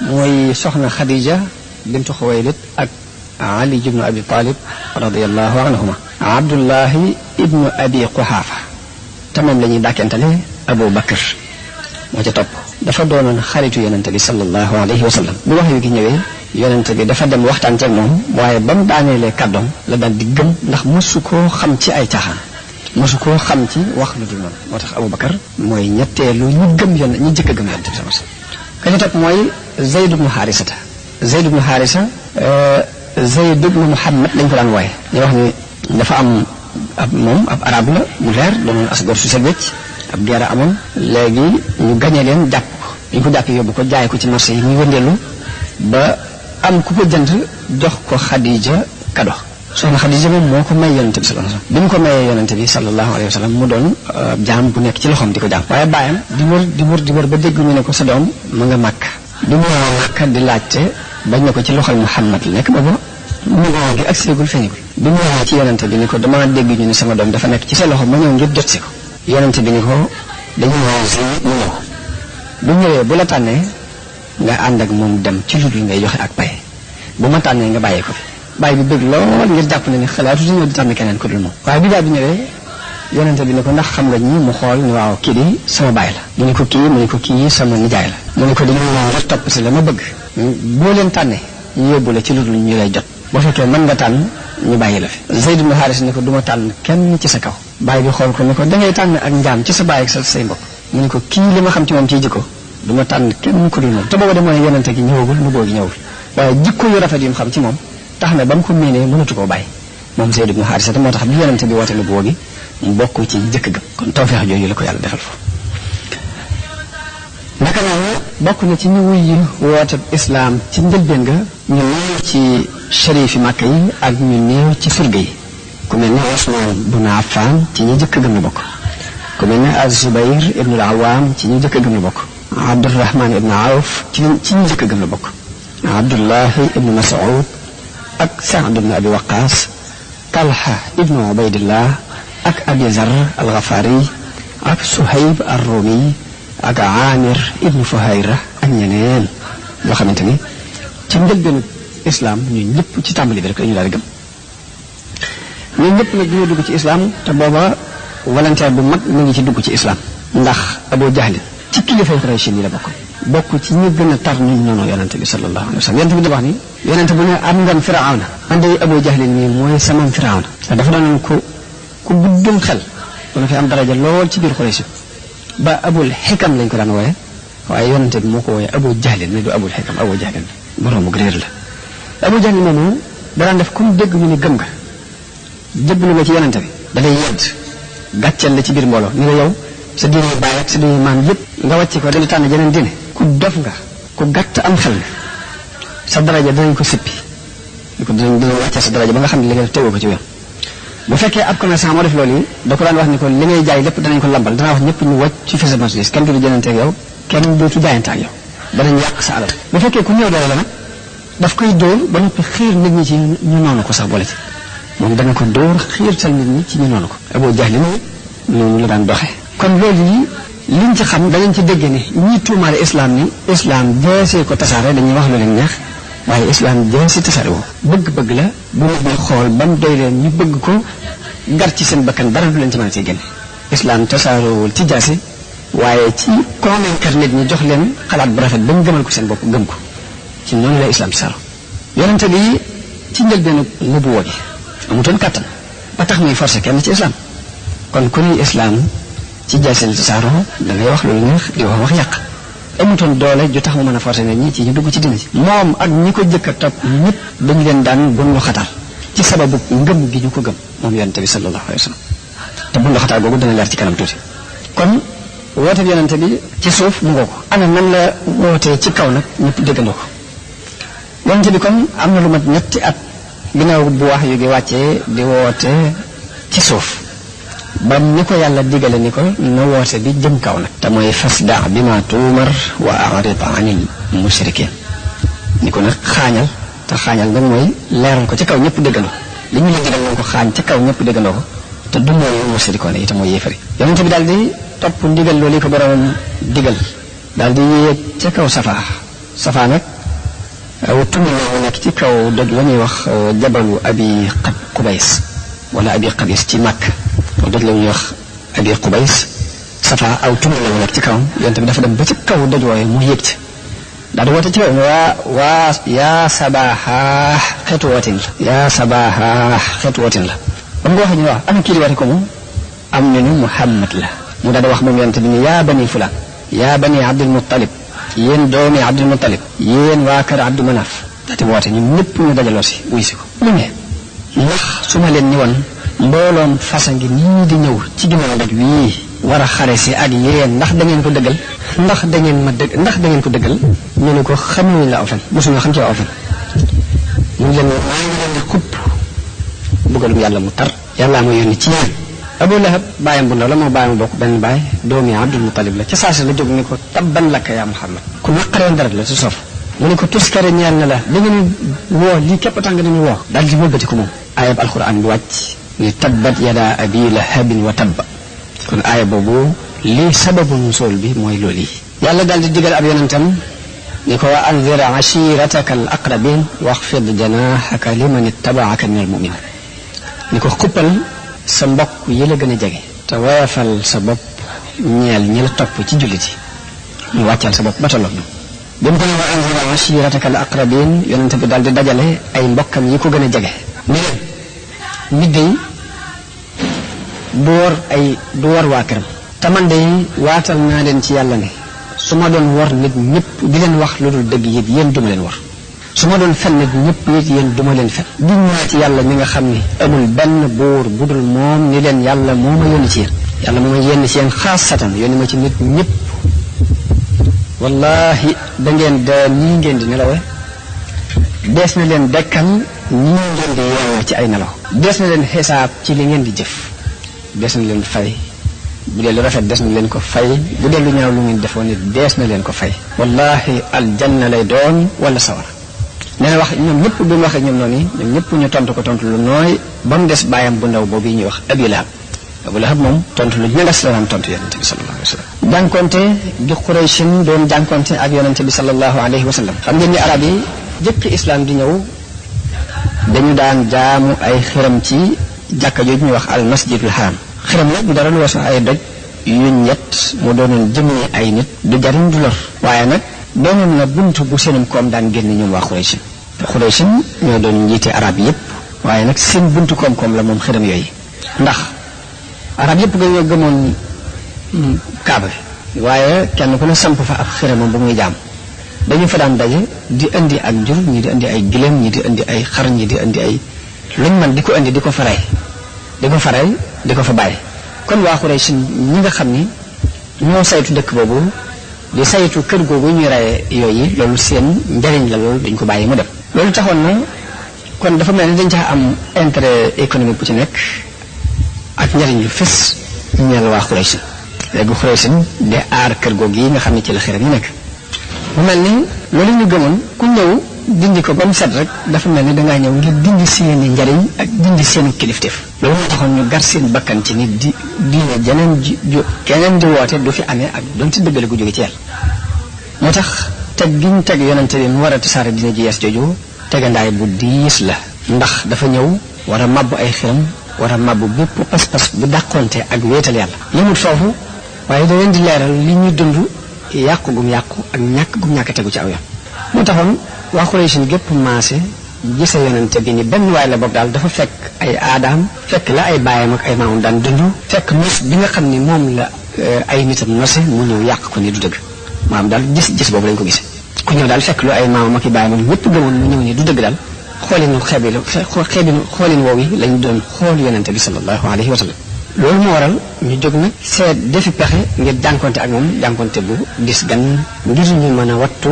mooy soxna Khadija bintu Xuwaylid ak Ali ibnu Abi Talib radiyallahu anhuma Abdullahi ibnu Abi Quhafa te moom la ñuy dàkkentale Abu Bakr moo ca topp dafa doonoon xaritu yonente bi sallallahu alayhi wa sallam bu wax yu gi ñëwee yonente bi dafa dem waxtaan ceeg moom waaye ba mu daaneelee kàddoom la daal di gëm ndax mosu koo xam ci ay caaxaan mosu koo xam ci wax lu dul noonu moo tax Abu Bakar mooy ñetteelu ñu gëm ñi jëkk a gëm yonente bi sama ka ca topp mooy Zayd ibnu Harisata Zayd ibnu Harisa Zayd ibnu Muhammad lañ ko daan wooye ñu wax ni dafa am ab arab la bu leer doonoon asgor su set wecc ab guerre amoon léegi ñu gañe leen jàpp ko ñu ko jàppee yóbbu ko jaay ko ci marché yi muy wëndeelu ba am ku ko jënd jox ko Khadija kado soxna Khadija moom moo ko may yonente bi sallallahu alayhi wasallam bi mu ko mayee yonente bi sallallahu alayhi wasallam mu doon jaam bu nekk ci loxoom di ko jaam waaye baayam di wër ba dégg ñu ne ko sa doom mu nga Makka bi mu Makka di laajte bañ ne ko ci loxol Muhammad la nekk boobu mu ngi ak séegul feeñagul bi mu ñëwee ci yonente bi ni ko dama dégg ñu ne sama doom dafa nekk ci sa loxo ma ñëw ngir jot si ko yonente bi ni ko dañu mu ñëw bu ñëwee bu la tànnee nga ànd ak moom dem ci lu dul ngay joxe ak pay bu ma tànnee nga bàyyee ko fi bàyyi bi bëgg lool ngir jàpp na ni xalaatu si ñëw di tànn keneen ko dul moom waaye bi daal bi ñëwee yonente bi ne ko ndax xam nga ñi mu xool ni waaw kii di sama baay la mu ne ko kii mu ne ko kii sama nijaay la mu ne ko dañu ñëw rek topp si la ma bëgg boo leen tànnee ñu yóbbu la ci lu dul ñu lay jot boo fekkee mën nga tànn ñu bàyyi la fi Zayd ibn Haris ne ko du ma tànn kenn ci sa kaw bàyyi bi xool ko ne ko dangay tànn ak njaam ci sa baay ak sa say mbokk mu ne ko kii li ma xam ci moom ciy jikko du ma tànn kenn ku dul moom te booba de mooy yonente gi ñëwagul nu boogi ñëwul waaye jikko yu rafet yi mu xam ci moom tax na ba mu ko miinee mënatu koo bàyyi moom Zayd ibn Haris te moo tax bi yonente bi woote nu boogi mu bokk ci jëkk ga kon tawfeex jooju la ko yàlla defal foofu naka noonu bokk na ci ñu wuy woote islaam ci njëlbeen ga ñu néew ci sharifi Makka yi ak ñu néew ci surga yi ku mel ne Usmaan bun Affaan ci ñi jëkk gëm la bokk ku mel ne Az-Zubayr ibnul Awaam ci ñi jëkk gëm la bokk Abdurrahman ibn Awf ci ñi jëkk gëm la bokk Abdullahi ibnu Mas'ud ak Saad ibnu Abi Waqaas Talha ibnu Ubaydillah ak Abi Zar al-Ghafari ak Suhayb ar-Rumi ak Amir ibnu Fuhayra ak ñeneen yoo xamante ni ci njëlbeenu islam ñu ñëpp ci tàmbali bi rek dañu daal di gëm ñun ñëpp nag dañoo dugg ci islam te booba volontaire bu mag mu ngi ci dugg ci islam ndax Abu Jahl ci kilifay Quraysh yi la bokk ci ñi gën a tar ñu noonu yonente bi sallallahu alayhi wa sallam yonente bi dafa wax ni yonente bu ne am ngeen Firawna man de Abu Jahl nii mooy sama Firawna dafa doonoon ku guddum xel dana fi am daraja lool ci biir Quraysh ba Abul Xikam lañ ko daan wooye waaye yonente bi moo ko wooye Abu Jahl ne du Abul Xikam Abu Jahl boroomu réer la Abu Jahl moomu danaan def comme dégg ñu ni gëm nga jëblu nga ci yonente bi da lay yedd gàcceel la ci biir mbooloo ni la yow sa diine baay ak sa diine maam yëpp nga wàcce ko dañu tànn jeneen diine ku dof nga ku gàtt am xel nga sa daraja danañ ko sippi danañ wàccee sa daraja ba nga xam ne li nga def tegoo ko ci yoon bu fekkee ab commerçant moo def loolu yi da ko daan wax ni ko li ngay jaay lépp danañ ko lambal danaa wax ñëpp ñu wàcc ci fi sa marchandise kenn du jënante ak yow kenn dootu jaayante ak yow danañ yàq sa alal bu fekkee ku ñëw doole la nag daf koy dóor ba noppi xiir nit ñi ci ñu noonu ko sax boole ci moom dana ko dóor xiirtal nit ñi ci ñu noonu ko Abu Jahl noonu la daan doxee kon loolu yi liñ ci xam danañ ci dégg ne ñi tuumaale islam ni islam jeesee ko tasaare dañuy wax lu leen neex waaye islam jëm si tasaaroo bëgg-bëgg la bu nit ñi xool ba mu doy leen ñu bëgg ko gar ci seen bakkan dara du leen ci mën a see génne. islam tasaaroowul ci jaasi waaye ci convaincre nit ñi jox leen xalaat bu rafet ba ñu gëmal ko seen bopp gëm ko ci noonu la islam tasaaroo. yonente bi ci njëlbeenu nubuwa gi amutoon kàttan ba tax muy forcé kenn ci islam kon ku ni islam ci jaasi la tasaaroo da ngay wax loolu neex di wax yàq. amutoon doole ju tax mu mën a forcé nit ñi ci ñu dugg ci dina ci moom ak ñi ko jëkk a topp ñëpp dañu leen daan bundu xatal ci sababu ngëm gi ñu ko gëm moom yonente bi sallallahu alayhi wa sallam te bundu xatal googu dana leer ci kanam tuuti. kon woote bi yonente bi ci suuf mu ngoo ko ana nan la wootee ci kaw nag ñëpp déggandoo ko. yonente bi kon am na lu mat ñetti at ginnaaw bu wax yu gi wàccee di woote ci suuf ba ni ko yàlla digale ni ko na woote bi jëm kaw nag te mooy fasda bi ma tuumar wa a'rid anil mushrikin ni ko nag xaañal te xaañal nag mooy leeral ko ci kaw ñëpp déggandoo li ñu la digal nañ ko xaañ ci kaw ñëpp déggandoo ko te du mooy mushrikoon yi te mooy yéefari. yonente bi daal di topp ndigal loolu ko boromam digal daal di yéeg ca kaw safaa nag aw tund la nekk ci kaw doj la ñuy wax jabalu abi qubays wala abi qabis ci màkk doj la ñuy wax abi qubays safa aw tund la nekk ci kawam yonte bi dafa dem ba ci kaw doj wooye mu yéeg ci daal di woote ci kaw waa yaa sabaha xeetu wootin la yaa sabaha xeetu wootin la ba mu ko waxee ñu wax am kii di woote ko moom am ñu ni Muhammad la mu daal di wax moom yonte bi ni yaa bani fulaan yaa bani Abdul Muttalib yéen doomi Abdul Muttalib yéen waa kër Abdu Manaf daal di woote ñun ñëpp ñu dajaloo si wuy si ko mu ne ndax su ma leen ni woon mbooloom fasa ngi nii di ñëw ci ginnaaw doj wii war a xare si ak yéen ndax da ngeen ko dëggal ndax da ngeen ko dëggal ñu ne ko xamuñu la aw fen mosuñu xam ci aw fen mu leen maa ngi leen di xupp bëggalum yàlla mu tar yàllaa ma yónni ci yéen. Abu Lahab bàyyam bu ndaw la moo bàyyam bokk benn baay doomi Abdul Muttalib la ca saasi la jóg ni ko tabban laka yaa Muhammad ku naqareen dara la ci sof mu ne ko tuskare ñeel na la da ngeen woo lii képp tax nga dañu woo daal di wëlbati ko moom ayab alquran bi wàcc ni tabbat yada abi lahabin wa tabba kon aaya boobu lii sababu nusul bi mooy loolu yi yàlla daal di digal ab yonentam ni ko wa anzir ashirataka al aqrabin waxfid janahaka liman ittabaaka min al muminin ni ko xuppal sa mbokk yi la gën a jege te woyafal sa bopp ñeel ñi la topp ci jullit yi ñu wàccal sa bopp ba tolloog ñoom bi mu ko ne wa anzir ashirataka al aqrabin yonente bi daal di dajale ay mbokkam yi ko gën a jege ni leen nit day du war waa këram te man day waatal naa leen ci yàlla ne su ma doon war nit ñëpp di leen wax lu dul dëgg it yéen duma leen war su ma doon fen nit ñëpp it yéen duma leen fen giñ naa ci yàlla mi nga xam ni amul benn buur bu dul moom ni leen yàlla moo ma yónni ci yéen yàlla moo ma yónni ci yéen xaasatan yónni ma ci nit ñëpp wallahi da ngeen de nii ngeen di nelawe dees na leen dekkal nii ngeen di yeewoo ci ay nelaw dees na leen xisaab ci li ngeen di jëf dees na leen fay bu dee lu rafet des na leen ko fay bu dee lu ñaaw lu ngeen defoon nit dees na leen ko fay wallahi aljanna lay doon wala sawara nee na wax ñoom ñëpp bi mu waxee ñoom noonu ñoom ñëpp ñu tontu ko tontu lu nooy ba mu des bàyyam bu ndaw boobu ñuy wax Abu Lahab moom tontu lu ñagas la daan tontu yonente bi sallallahu alayhi wa sallam jànkonte gi Qurayshin doon jànkonte ak yonente bi sallallahu alayhi wa sallam xam ngeen ni arab yi jëkk islam di ñëw dañu daan jaamu ay xiram ci jàkka jooju ñuy wax al masjidul haram xiram nag bu dara lu weesu ay doj yu ñett mu doonoon jëmee ay nit du jariñ du lor waaye nag doonoon na buntu bu seenum koom daan génn ñoom waa Qurayshin te Qurayshin ñoo doon njiite arab yépp waaye nag seen buntu koom-koom la moom xiram yooyu ndax arab yépp nga ñoo gëmoon kaaba bi waaye kenn ku ne samp fa ab xiramam ba muy jaam dañu fa daan daje di indi ak jur ñi di indi ay giléem ñi di indi ay xar ñi di indi ay luñ man di ko indi di ko faray di ko fa bàyyi kon waa Quraysh ñi nga xam ni ñoo saytu dëkk boobu di saytu kër googu ñuy raye yooyu loolu seen njariñ la loolu dañ ko bàyyi mu dem loolu taxoon na kon dafa mel ni dañ caa am intérêt économique bu ci nekk ak njariñ lu fës ñeel waa Quraysh léegi Quraysh de aar kër googu yi nga xam ne ci la xiram yi nekk mu mel ni loolu ñu gëmoon ku ñëw dindi ko ba mu set rek dafa mel ni dangaa ñëw ngir dindi seeni njariñ ak dindi seeni kilifteef loolu moo taxoon ñu gar seen bakkan ci ni diine jeneen keneen di woote du fi amee ak doon ci dëggale gu jóge ci yàlla moo tax teg giñ teg yonente bi mu war a tasaare dina ji yees jooju tegandaay bu diis la ndax dafa ñëw war a mabbu ay xiram war a mabbu bépp pas-pas bu dàqonte ak wéetal yàlla yëmut foofu waaye da leen di leeral li ñuy dund yàqu gum yàqu ak ñàkk gum ñàkk tegu ci aw yoon moo taxoon waa Quraysh gépp maase gise yonente bi ni benn waay la boog daal dafa fekk ay aadaam fekk la ay baayam ak ay maamam daan dund fekk nos bi nga xam ni moom la ay nitam nose mu ñëw yàq ko ni du dëgg maanaam daal gis boobu lañ ko gise ku ñëw daal fekk lu ay maamam ak i baayam ñëpp gëmoon mu ñëw ni du dëgg daal xoolin woow yi lañ doon xool yonente bi sallallahu alayhi wa sallam loolu moo waral ñu jóg nag seet defi pexe ngir jànkonte ak moom jànkonte bu dis gan ngir ñu mën a wattu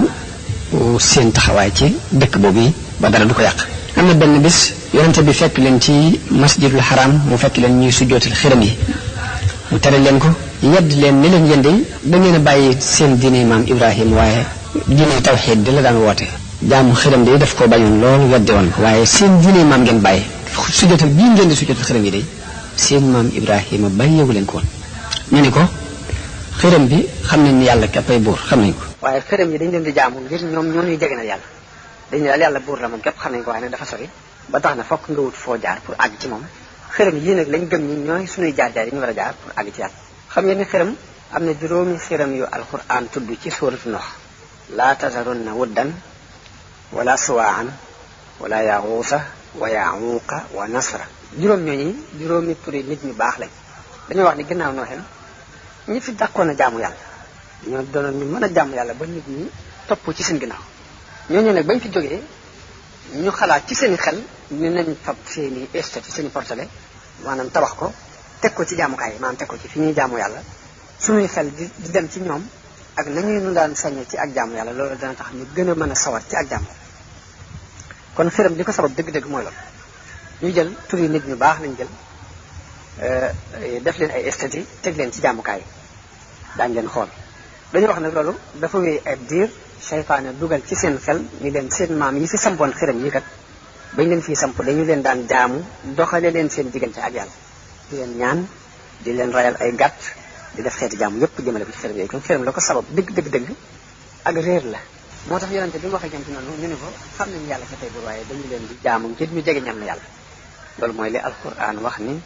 seen taxawaay ci dëkk boobu yi ba dara du ko yàq am na benn bis yonente bi fekk leen ci masjidul haram mu fekk leen ñuy sujjootal xiram yi mu tere leen ko yedd leen ni leen yende da ngeen a bàyyi seen diine maam Ibrahima waaye diine tawxiid di la daan woote jaamu xiram day daf ko bañoon loolu wedde woon ko waaye seen diine maam ngeen bàyyi sujjootal bii ngeen di sujjootal xiram yi day seen maam Ibrahima bàyyeewu leen ko woon ñu ni ko xiram bi xam nañ ni yàlla képpay buur xam nañ ko waaye xiram yi dañ leen di jaamu ngir ñoom ñoo ñuy jege na yàlla dañu daal yàlla buur la moom képp xam nañ ko waaye nag dafa sori ba tax na fokk nga wut foo jaar pour àgg ci moom xiram yii nag lañ gëm ñi ñooy suñuy jaar-jaar yi ñu war a jaar pour àgg ci yàlla xam ngeen ni xiram am na juróomi xiram yu alquran tudd ci suuratu Nuh laa tazarunna wuddan wala suwaan wala yaxuusa wa yaxuuqa wa nasra juróom ñooñi juróomi turi nit ñu baax lañ dañoo wax ni ginnaaw Nuh ñi fi dàqoon a jaamu yàlla ñoo doonoon ñu mën a jaamu yàlla ba nit ñi topp ci seen ginnaaw ñooñu nag bañ fi jógee ñu xalaat ci seen i xel ni nañ fab seen i statut seen i portele maanaam tabax ko teg ko ci jaamukaay yi maanaam teg ko ci fi ñuy jaamu yàlla suñuy xel di dem ci ñoom ak nañuy nu daan sañe ci ak jaamu yàlla loolu dana tax ñu gën a mën a sawar ci ak jaamu kon xiram li ko sabab dëgg-dëgg mooy loolu ñu jël tur yi nit ñu baax lañ jël def leen ay statut teg leen ci jaamukaay yi daañ leen xool dañu wax nag loolu dafa wéy ab diir seytaane dugal ci seen xel ni leen seen maam yi fi sampoon xiram yi kat bañ leen fii samp dañu leen daan jaamu doxale leen seen diggante ak yàlla di leen ñaan di leen rayal ay gàtt di def xeeti jaamu yépp jëmale ko ci xiram yooyu kon xiram la ko sabab dëgg ak réer la moo tax yonente bi mu waxee ñoom ci noonu ñu ne ko xam nañu yàlla fa tey bur waaye dañu leen di jaamu ngir ñu jege ñam na yàlla loolu mooy li alquran wax ni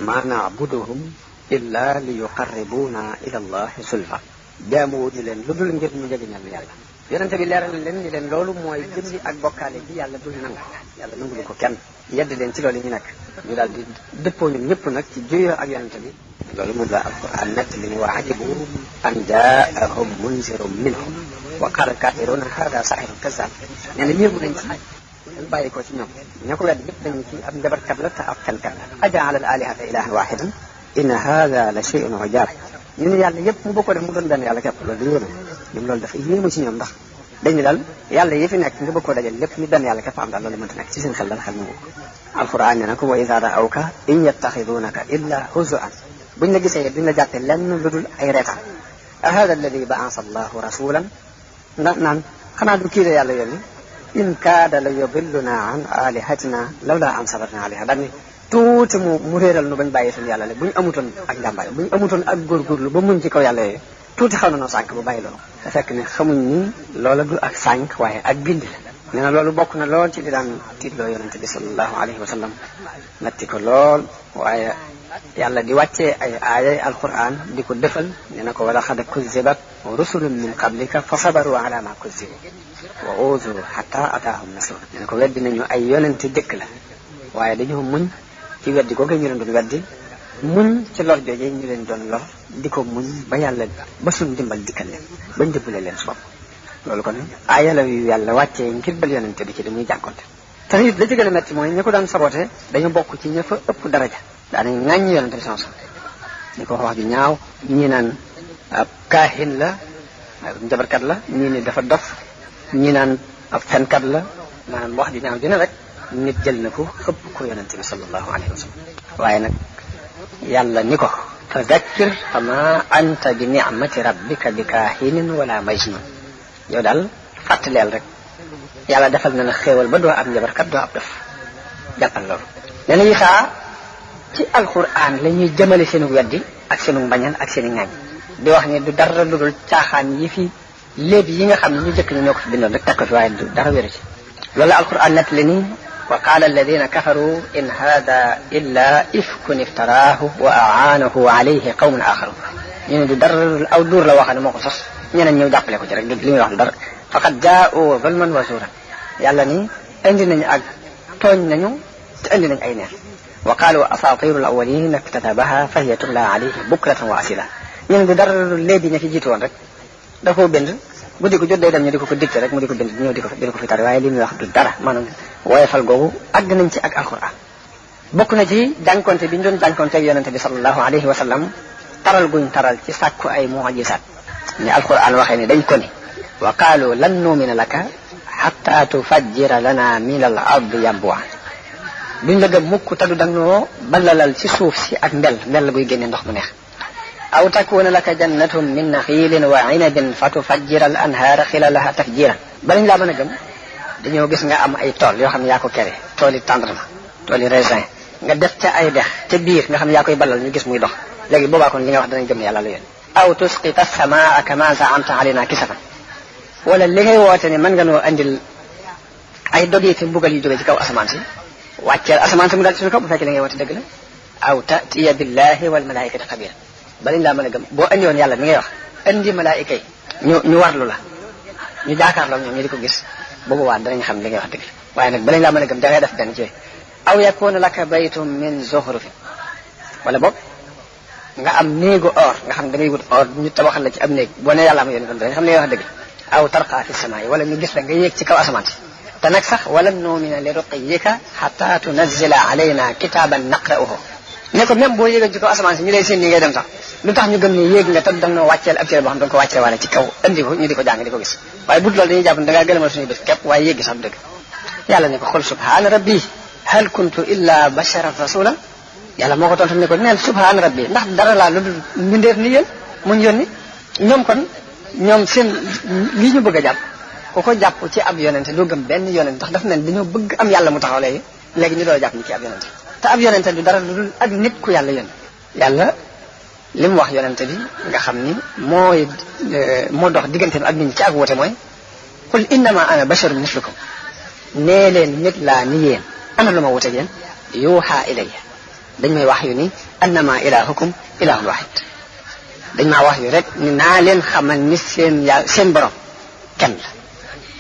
ma na'buduhum illa li yuqarribuna ila allahi sulfa jaamu wuñu leen lu dul ngir ñu jege ñam na yàlla yonente bi leeral leen ni leen loolu mooy jëmmi ak bokkaale bi yàlla dul nangu yàlla nangulu ko kenn yedd leen ci loolu yi ñu nekk ñu daal di dëppoo ñun ñëpp nag ci juyoo ak yonente bi loolu moom la alquran nett li ni wa ajibu an jaahum munzirun minhum wa qaala kafiruna hada sahirun kazzab nee na yéemu nañ ci dañ bàyyi ko ci ñoom ña ko wedd ñëpp dañu ci ab njabarkat la te ab fenkat la ajaala al alihata ilahan wahidan inna hada la shay'un ujaab ñu ne yàlla yëpp mu bëgg ko def mu doon benn yàlla képp loolu da yéeme ñoom loolu dafa yéemu ci ñoom ndax dañu daal yàlla yi fi nekk nga bëgg koo dajal lépp ni benn yàlla képp am daal loolu mënta nekk ci seen xel dal xel mu alquran ne na ko wa iza ra'awka in yattaxidunaka illa huzuan buñ la gisee duñ la jàppe lenn lu dul ay reetaan hada alladi ba'asa allahu rasulan naan xanaa du kii la yàlla yónni in kaada la yudilluna an alihatina lawla an sabarna alayha daal ni tuuti mu réeral nu bañ bàyyi suñu yàlla le bu ñu amutoon ak njàmbaay bu ñu amutoon ak góorgóorlu ba muñ ci kaw yàlla yooyu tuuti xaw na noo sànk ba bàyyi loolu te fekk ne xamuñ ni loola du ak sànk waaye ak bind la nee na loolu bokk na lool ci di daan tiitloo yonente bi sallallahu alayhi wa sallam natti ko lool waaye yàlla di wàccee ay aayay alquran di ko defal nee na ko wala xad kuzibat rusulun min qablika fa sabaru ala ma kuzibu wa uzu hatta ataahum nasruna nee na ko weddi nañu ay yonente dëkk la waaye dañoo muñ ci weddi googu ñu leen doon weddi muñ ci lor jooje ñu leen doon lor di ko muñ ba yàlla ba suñ dimbal dikkal leen bañ dimbale leen su bopp loolu kon aaya la yu yàlla wàccee ngir bal yonente bi ci damuy jànkonte te it la ci gën a metti mooy ñi ko daan saboté dañu bokk ci ña fa ëpp daraja daanañ ŋàññi yonente bi sans ñi ko wax ju ñaaw ñii naan ab kaahin la njabarkat la ñii ni dafa dof ñii naan ab fenkat la maanaam wax ju ñaaw dina rek nit jël na ko xëpp ko yonente bi sallallahu alayhi wa sallam waaye nag yàlla ni ko fa dakkir fama anta bi ni'mati rabbika bi kaahinin wala majnun yow daal fàttaleel rek yàlla defal na la xéewal ba doo ab njabarkat doo ab dof jàppal loolu nee na Isaa ci alquran la ñuy jëmale seenu weddi ak seenu mbañal ak seeni ŋaañ di wax ne du dara lu dul caaxaan yi fi léegi yi nga xam ne ñu jëkk ñu ñoo ko fi bindoon rek teg ko fi waaye dara wéru ci loolu la alquran nett li nii wa qaala alladina kafaru in hada illa ifkun iftaraahu wa aanahu alayhi qawmun axaru ñu ne du dara aw duur la waxane moo ko sos ñeneen ñëw jàppale ko ci rek li muy wax du dara faqad jaa'u zulman wa zuuran yàlla ni indi nañu ak tooñ nañu te indi nañ ay neen wa qaalu asaatiru al awwalin iktatabaha fa hiya tumla alayhi bukratan wa asila ñu ne du dara léegi ña fi jiitu woon rek da koo bind guddi ko jot day dem ñu di ko dicté rek mu di ko bind ñëw di ko fi tari waaye li muy wax du dara maanaam woyefal googu àgg nañ ci ak alquran bokk na ci jànkonte bi ñu doon jànkonte ak yonente bi sallallahu alayhi wa sallam taral guñ taral ci sàkku ay mu'jisaat ni alquran waxee ni dañ ko ni wa qaalu lan nu'mina laka hatta tufajjira lana min al ardi yanbu'a duñ la gëm mukk te du dañoo ballalal ci suuf si ak mbell guy génne ndox mu neex aw takuna laka jannatun min naxilin wa inabin fa tufajjira al anhaara xilalaha tafjiran balañ laa mën a gëm dañoo gis nga am ay tool yoo xam ne yaa ko kere tooli tendrement tooli raisin nga def ca ay dex ca biir nga xam ne yaa koy ballal ñu gis muy dox léegi boobaa kon li nga wax danañ gëm ne yàlla la yéen aw tusqita samaa kama zaamta alayna kisafan wala li ngay woote ne mën nga noo andil ay dogiti mbugal yu jóge ci kaw asamaan si wàcceel asamaan si mu daal ci suñu kaw bu fekkee li ngay woote dëgg la aw tatiya billahi wal malaikati xabira balañ laa mën a gëm boo andi woon yàlla mi ngay wax andi malaayika yi ñu warlu la ñu jaakaarloo ñoom ñu di ko gis boobu waa danañ xam li ngay wax dëgg la waaye nag balañ laa mën a gëm da ngay def benn ci aw yakuna laka baytum min zuxrufin wala boog nga am néegu or nga xam ne da ngay wut or ñu tabaxal la ci am néeg boo ne yàlla ma yónni kon danañ xam li ngay wax dëgg la aw tarqa fi samaa wala ñu gis la nga yéeg ci kaw asamaan si te nag sax wala nu'mina li ruqiyyika hatta tunazzila alayna kitaban naqra'uhu ne ko même boo yéegee ci kaw asamaan si ñu lay seen ni ngay dem sax lu tax ñu gëm ne yéeg nga te da nga noo wàcceel ab téere boo xam da nga ko wàcceel wala ci kaw andi ko ñu di ko jàng di ko gis waaye bu dul loolu dañuy jàpp ne da ngaa gëlëmal suñuy bés képp waaye yéeg gi sax du dëgg yàlla ne ko xul subhaana rabbi hal kuntu illa basharan rasula yàlla moo ko tontu ne ko neel subhaana rabbi ndax dara laa lu dul mbindeef ni yéen muñ yónni ñoom kon ñoom seen lii ñu bëgg a jàpp ku ko jàpp ci ab yonente doo gëm benn yonente ndax daf mel dañoo bëgg am yàlla mu taxaw léegi ñu doo jàpp ni ci ab yonente te ab yonente du dara lu dul ak nit ku yàlla yónni yàlla li mu wax yonente bi nga xam ni moo dox digganteem ak nit ñi ci ak woote mooy qul innama ana basharun mislukum nee leen nit laa ni yéen ana lu ma wuteeg yéen yuuxa ilayya dañ may wax yu ni annama ilahukum ilahun wahid dañ maa wax yu rek ni naa leen xamal ni seen borom kenn la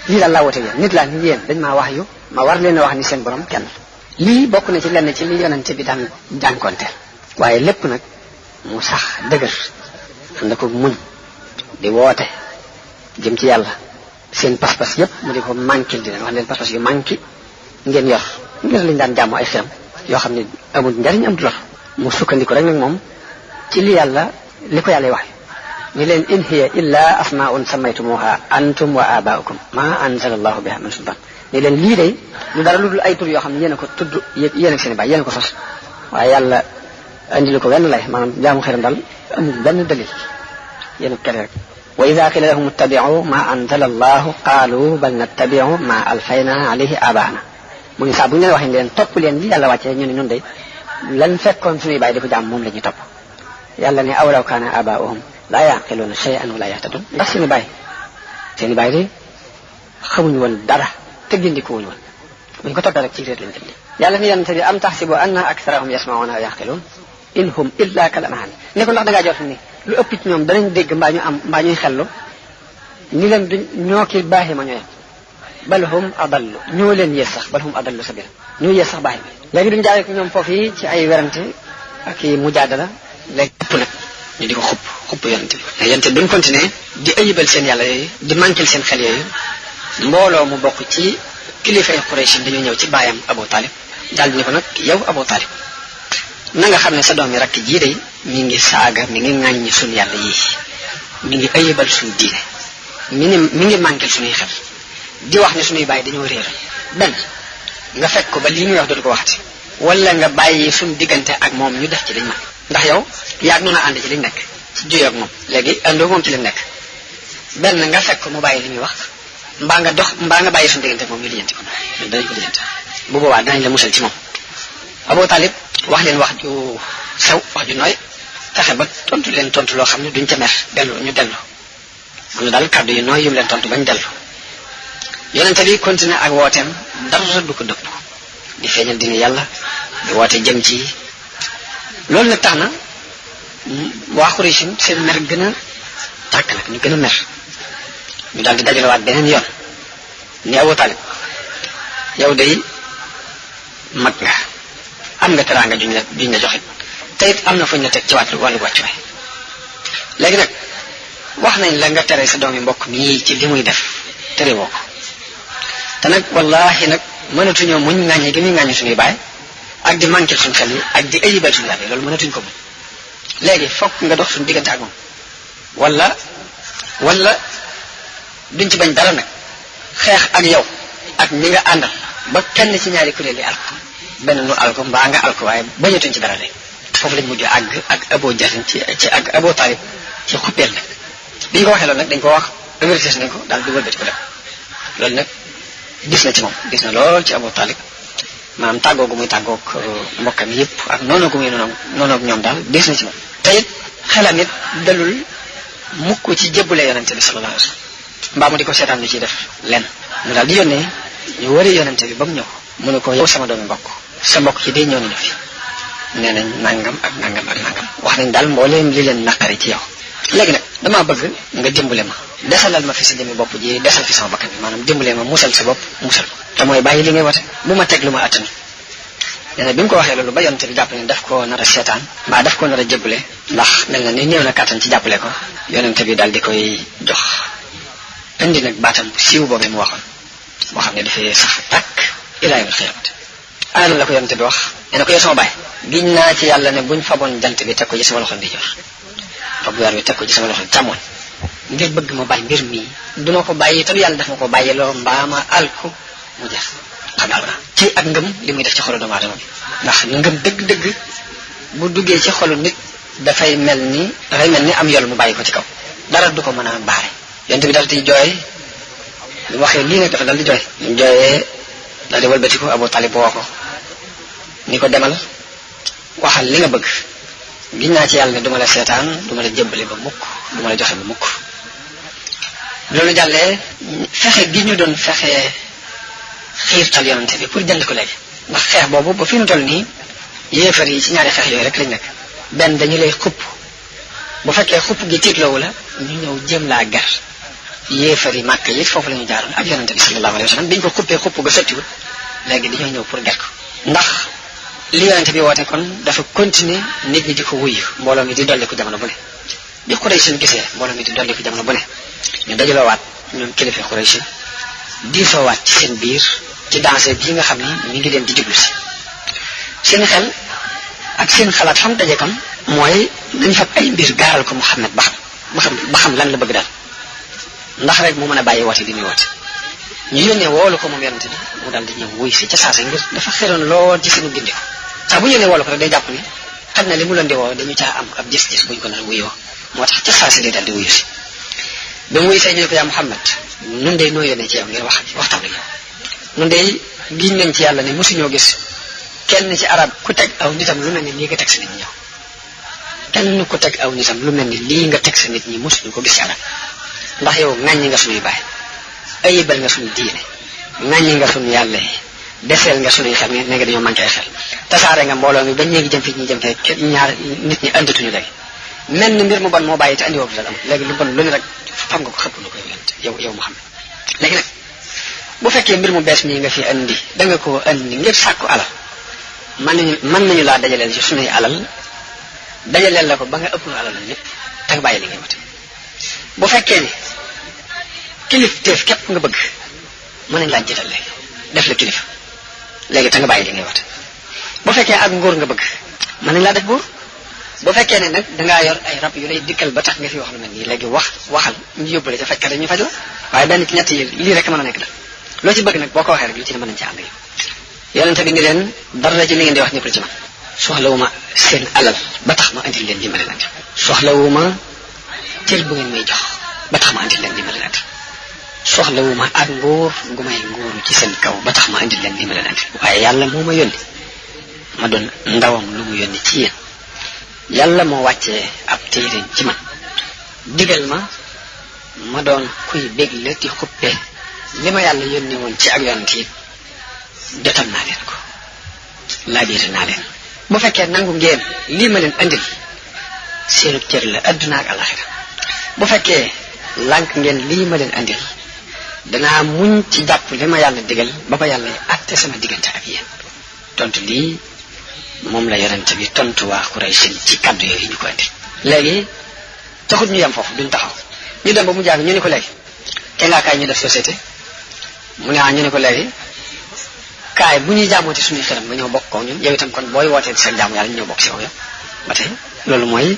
lii daal laa wuteeg yéen nit laa ni yéen dañ maa wax yu ma war leen a wax ni seen borom kenn la lii bokk na ci lenn ci li yonente bi daan jànkonteel waaye lépp nag mu sax dëgër ànd ko muñ di woote jëm ci yàlla seen pas-pas yépp mu di ko manqué di leen wax leen pas-pas yu manqué ngeen yor ngir lañ daan jàmm ay xeram yoo xam ne amul njariñ am du lor mu sukkandiku rek nag moom ci li ko yàlla wax ñu leen in hiya illa asmaun sammaytumuha antum wa abaukum ma anzala allahu biha min sultan ñu leen lii day lu dara lu dul ay tur yoo xam ne yéen a ko tudd yéen ak seen i baay yéen a ko sos waaye yàlla andi ko benn lay maanaam jaamu xeram daal amul benn dalil yéen a kere rek wa ida qila lahum ittabi'u ma anzala allahu qaalu bal nattabi'u ma alfayna alayhi abaana mu ngi saa bu ñu leen waxee leen topp leen li yàlla wàccee ñu ne ñun de lan fekkoon suñuy bàyyi di ko jaam moom la ñuy topp yàlla ne awlaw kaana abaa'uhum laa yaqiluuna shay'an wa laa yahtadun ndax seen i bàyyi de xamuñu woon dara te gindiku wuñu woon buñ ko toppee rek ci réer lañ jëm yàlla ni yonente bi am taxsibu anna aktharahum yasma'una wa yaqiluun in hum illa kal an'aam ne ko ndax da ngaa jot ni lu ëpp ci ñoom danañ dégg mbaa ñuy xellu ni leen duñ ñoo ki baaxi ma ñooyam bal hum adallu ñoo leen yées sax bal hum adallu sabila ñoo yées sax baaxi ma léegi duñ jaaree ko ñoom foofu yi ci ay werante ak i mujaadala léegi ëpp nag ñu di ko xupp yonente bi yonente bi duñ continuer di ayibal seen yàlla yooyu di manquil seen xel yooyu mbooloo mu bokk ci kilifay Quraysh dañoo ñëw ci baayam Abu Talib daal ni ko nag yow Abu Talib na nga xam ne sa doom yi rakk jii day mi ngi saaga mi ngi ŋàññi suñu yàlla yii mi ngi ayibal suñu diine mi ngi manquil suñuy xel di wax ne suñuy bàyyi dañoo réeral benn nga fekk ko ba lii muy wax dootu ko waxati wala nga bàyyi suñu diggante ak moom ñu def ci liñ man ndax yow yaag noonu a ànd ci liñ nekk ci juyoo ak moom léegi àndoo moom ci liñ nekk benn nga fekk ko mu bàyyi li muy wax mbaa nga bàyyi suñu diggante ak moom ñu lijjanti ko danañ ko lijjanti bu boobaa danañ la musal ci moom Abu Talib wax leen wax ju sew wax ju nooy fexe ba tontu leen tontu loo xam ne duñ ca mer dellu am na daal kàddu yu nooy yum leen tontu bañ dellu yonente bi continué ak wooteem dara du ko dëpp di feeñal dina yàlla di woote jëm ci loolu nag tax na waa Quraysh seen mer gën a tàkk nag ñu gën a mer ñu daal di dajalewaat beneen yoon ni Abu Talib yow day mag nga am nga teraanga juñ la joxe te it am na fuñ la teg ci wàllu wàccuwaay léegi nag wax nañ la nga tere sa doomi mbokk mii ci li muy def tere woo ko te nag wallahi nag mënatuñoo muñ ŋàññi gi muy ŋàññi suñuy baay ak di manqué suñ xel yi ak di ayibal suñu yàlla loolu mënatuñ ko muñ léegi fokk nga dox suñu diggante ak moom wala duñ ci bañ dara nag xeex ak yow ak ñi nga àndal ba kenn ci ñaari kuréel yi alko benn nu alko mbaa nga alko waaye bañatuñ ci dara léegi foofu lañ mujj àgg ak Abu Jahl ci ak Abu Talib ci xuppeel nag bi ñu ko waxee loolu nag dañ ko wax avertis nañ ko daal di wëlbati ko dem loolu nag gis na ci moom gis na lool ci Abu Talib maanaam tàggoo gu muy tàggoog mbokkam yëpp ak noonu gu muy noonu ak ñoom daal gis na ci moom te it xelam it dalul mukk ci jébbule yonente bi sallallahu alayhi wasallam mbaa mu di ko seetaan ñu ciy def lenn mu daal di yónnee ñu wari yonente bi ba mu ñëw mu ne ko yow sama doomi mbokk sa mbokk ci day ñëw nañu fi nee nañ nangam ak nangam ak nangam wax nañ daal mbooleem li leen naqari ci yow léegi nag damaa bëgg nga dimbale ma desalal ma fi sa jëmmi bopp ji desal fi sama bakkan bi maanaam dimbale ma musal sa bopp musal te mooy bàyyi li ngay wate bu ma teg lu ma attan nee na bi mu ko waxee loolu ba yonente bi jàpp ne daf ko nar a seetaan mbaa daf ko nar a jébbale ndax mel na ni néew na kàttan ci jàppale ko yonente bi daal di koy jox indi nag baatam siiw boobee mu waxoon boo xam ne dafay sax tàkk ilaa yawmil qiyaamati ana la ko yonente bi wax nee na ko yow sama baay giñ naa ci yàlla ne buñ faboon jant bi teg ko ci sama loxo ndijoor fab weer bi teg ko ci sama loxo càmmoñ ngir bëgg ma bàyyi mbir mii duma ko bàyyi te yàlla daf ma ko bàyyi loo mbaa ma alku mu jeex xam daal na ci ak ngëm li muy def ci xolu doomu aadama bi ndax ngëm dëgg-dëgg bu duggee ci xolu nit dafay mel ni am yol mu bàyyi ko ci kaw dara du ko mën a baare yonent bi dal di jooy bi waxee lii nag dafa dal di jooy ñu jooyee dal di walbati ko Abu Talib woo ko ni ko demal waxal li nga bëgg giñ naa ci yàlla ne duma la seetaan duma la jébbale ba mukk duma la joxe ba mukk loolu jàllee fexe gi ñu doon fexe xiirtal yonante bi pour jënd ko léegi ndax xeex boobu ba fi mu toll nii yéefar yi ci ñaari xeex yooyu rek lañ nekk benn dañu lay xupp bu fekkee xupp gi tiitloowu la ñu ñëw jéem laa gar yéefar yi màkk yi foofu la ñu jaaroon ak yonante bi sallallahu alayhi wa sallam biñ ko xuppee xupp ga sottiwut léegi dañoo ñëw pour gar ko ndax li yonente bi woote kon dafa continuer nit ñi di ko wuyu mbooloo mi di dolli ko jamono bu ne bi Quraysh gisee mbooloo mi di dolli ko jamono bu ne ñu dajaloowaat ñoom kilifa Quraysh diisoowaat ci seen biir ci danger bii nga xam ni mi ngi leen di jublu si seen xel ak seen xalaat fam daje kam mooy nañ fab ay mbir gaaral ko Muhammad ba xam lan la bëgg daal ndax rek mu mën a bàyyi woote bi muy woote ñu yónnee woolu ko moom yonente bi mu daal di ñëw wuy si ca saasa ngir dafa xeroon lool ci seenu gindi ko saa bu yónnee woolu ko rek day jàpp ni xam na li mu leen di woo dañu caa am ab gis-gis buñ ko nar wuyoo moo tax ca saasa day daal di wuyu si ba mu wuy see ñu ne ko yaa Muhammad nun day noo yónnee ci yow ngir waxtaan ak yow nun day giñ nañ ci yàlla ne mosuñoo gis kenn ci arab ku teg aw nitam lu mel ni lii nga teg sa nit ñi ñëw kenn ku teg aw nitam lu mel ni lii nga teg sa nit ñi mosuñu ko gis ci arab ndax yow ŋàññi nga suñuy baay ayibal nga suñu diine ŋàññi nga suñu yàlla yi deseel nga suñuy xel ne nga dañoo manqué xel tasaare nga mbooloo mi ba ñee ngi jëm fi ñi jëm fee ñaar nit ñi andatuñu léegi mel ni mbir mu bon moo bàyyi te andi woo dal am léegi lu bon lu ne rek fam nga ko xëpp na ko yow Muhammad léegi nag bu fekkee mbir mu bees mii nga fi andi da nga koo andi ngir sàkku alal mën nañu laa dajaleel ci suñuy alal dajaleel la ko ba nga ëpp nu alal ñëpp te nga bàyyi li ngay wate bu fekkee ni kilifteef képp nga bëgg mën nañ laa jiital léegi def la kilifa léegi te nga bàyyi li ngay wate bu fekkee ak nguur nga bëgg mën nañ laa def buur bu fekkee ne nag dangaa yor ay rab yu lay dikkal ba tax nga fi wax lu mel nii léegi waxal ñu yóbbale ca fajkat ñu faj la waaye benn ci ñett yi lii rek mën a nekk la loo ci bëgg nag boo ko waxee rek lu ci ne mën nañ ci ànd ak yow yonente bi ni leen dara ci li ngeen di wax ñëpp la ci man soxlawuma seen alal ba tax ma andil leen dimbali nag soxlawuma cër bu ngeen may jox ba tax ma andil leen dimbali nag soxlawuma ak nguur gu may nguuru ci seen kaw ba tax ma andil leen dimbali nag waaye yàlla moo ma yónni ma doon ndawam lu mu yónni ci yéen yàlla moo wàccee ab téere ci man digal ma ma doon kuy bégle di xuppe li ma yàlla yónni woon ci ak yonent yi jotal naa leen ko laabiire naa leen bu fekkee nangu ngeen lii ma leen andil seenu cër la adduna ak alaxira bu fekkee lànk ngeen lii ma leen andil danaa muñ ci jàpp li ma yàlla digal ba yàlla àtte sama diggante ak yéen tontu lii moom la yonent bi tontu waa Quraysh ci kaddu yooyu ñu ko andi léegi taxut ñu yem foofu duñ taxaw ñu dem ba mu jàng ñu ne ko léegi te ngaa kaay ñu def société mu ne ñu ne ko léegi kaay bu ñuy jaamooti suñuy xeram nga ñëw bokk ko ñun yow itam kon booy wootee seen jaamu yàlla ñu ñëw bokk si yow ba tey loolu mooy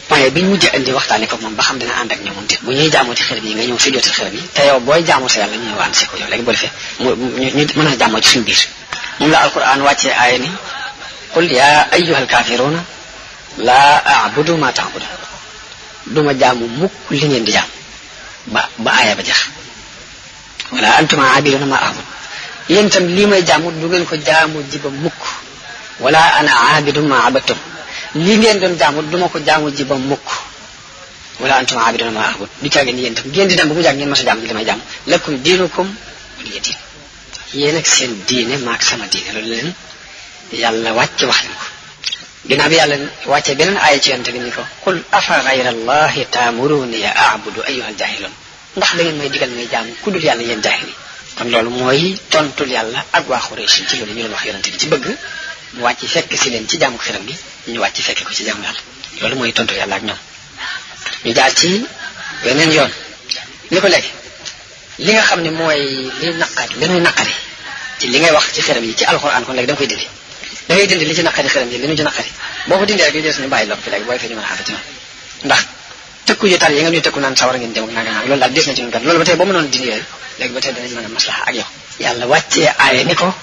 point bi ñu mujj indi waxtaane ko moom ba xam dina ànd ak ñoom te bu ñuy jaamooti xeram yi nga ñëw si jooti xeram yi te yow booy jaamoo sa yàlla ñu ñëw ànd si ko yow léegi boo defee ñu mën a jaamoo ci suñu biir moom la alquran wàccee aaya ni qul ya ayyuhal kafiruna laa a'budu ma ta'budu duma jaamu mukk li ngeen di jaam ba aaya ba jeex wala antuma aabiduna ma a'budu yéen itam lii may jaamu du ngeen ko jaamu ji ba mukk wala ana aabidu ma abadtum lii ngeen doon jaamu duma ko jaamu ji ba mukk wala antuma aabiduna ma a'budu du caagee ni yéen itam ngeen di dem ba mu jàng ngeen mas a jaam li may jaam lakum diinukum waliya diin yéen ak seen diine maak sama diine loolu leen yàlla wàcc wax leen ko ginnaaw bi yàlla wàccee beneen aaya ci yonte bi ni ko qul afa gayra allahi taamuruni a'budu ayyuhal jaahiluun ndax da ngeen may digal may jaamu ku dul yàlla yéen jaahil yi kon loolu mooy tontul yàlla ak waa Quraysh ci loolu ñu doon wax yonente bi ci bëgg mu wàcc fekk si leen ci jaamu xiram bi ñu wàcc fekk ko ci jaamu yàlla loolu mooy tontul yàlla ak ñoom ñu jaar ci beneen yoon ni ko léegi li nga xam ne mooy li nuy naqari ci li ngay wax ci xiram yi ci alxuraan kon léegi da nga koy dindi da ngay dindi li ci naqari xiram yi li nu ci naqari boo ko dindi rek yu des ñu bàyyi loolu fi léegi booy fee ñu mën a ànd ci noonu ndax tëkku yu tar yi nga ñuy tëkku naan sawar ngeen dem ak nanga loolu daal des na ci ñun kat loolu ba tey boo mënoon dindi yooyu léegi ba tey danañ mën a maslaha ak yow yàlla wàccee aaya ni ko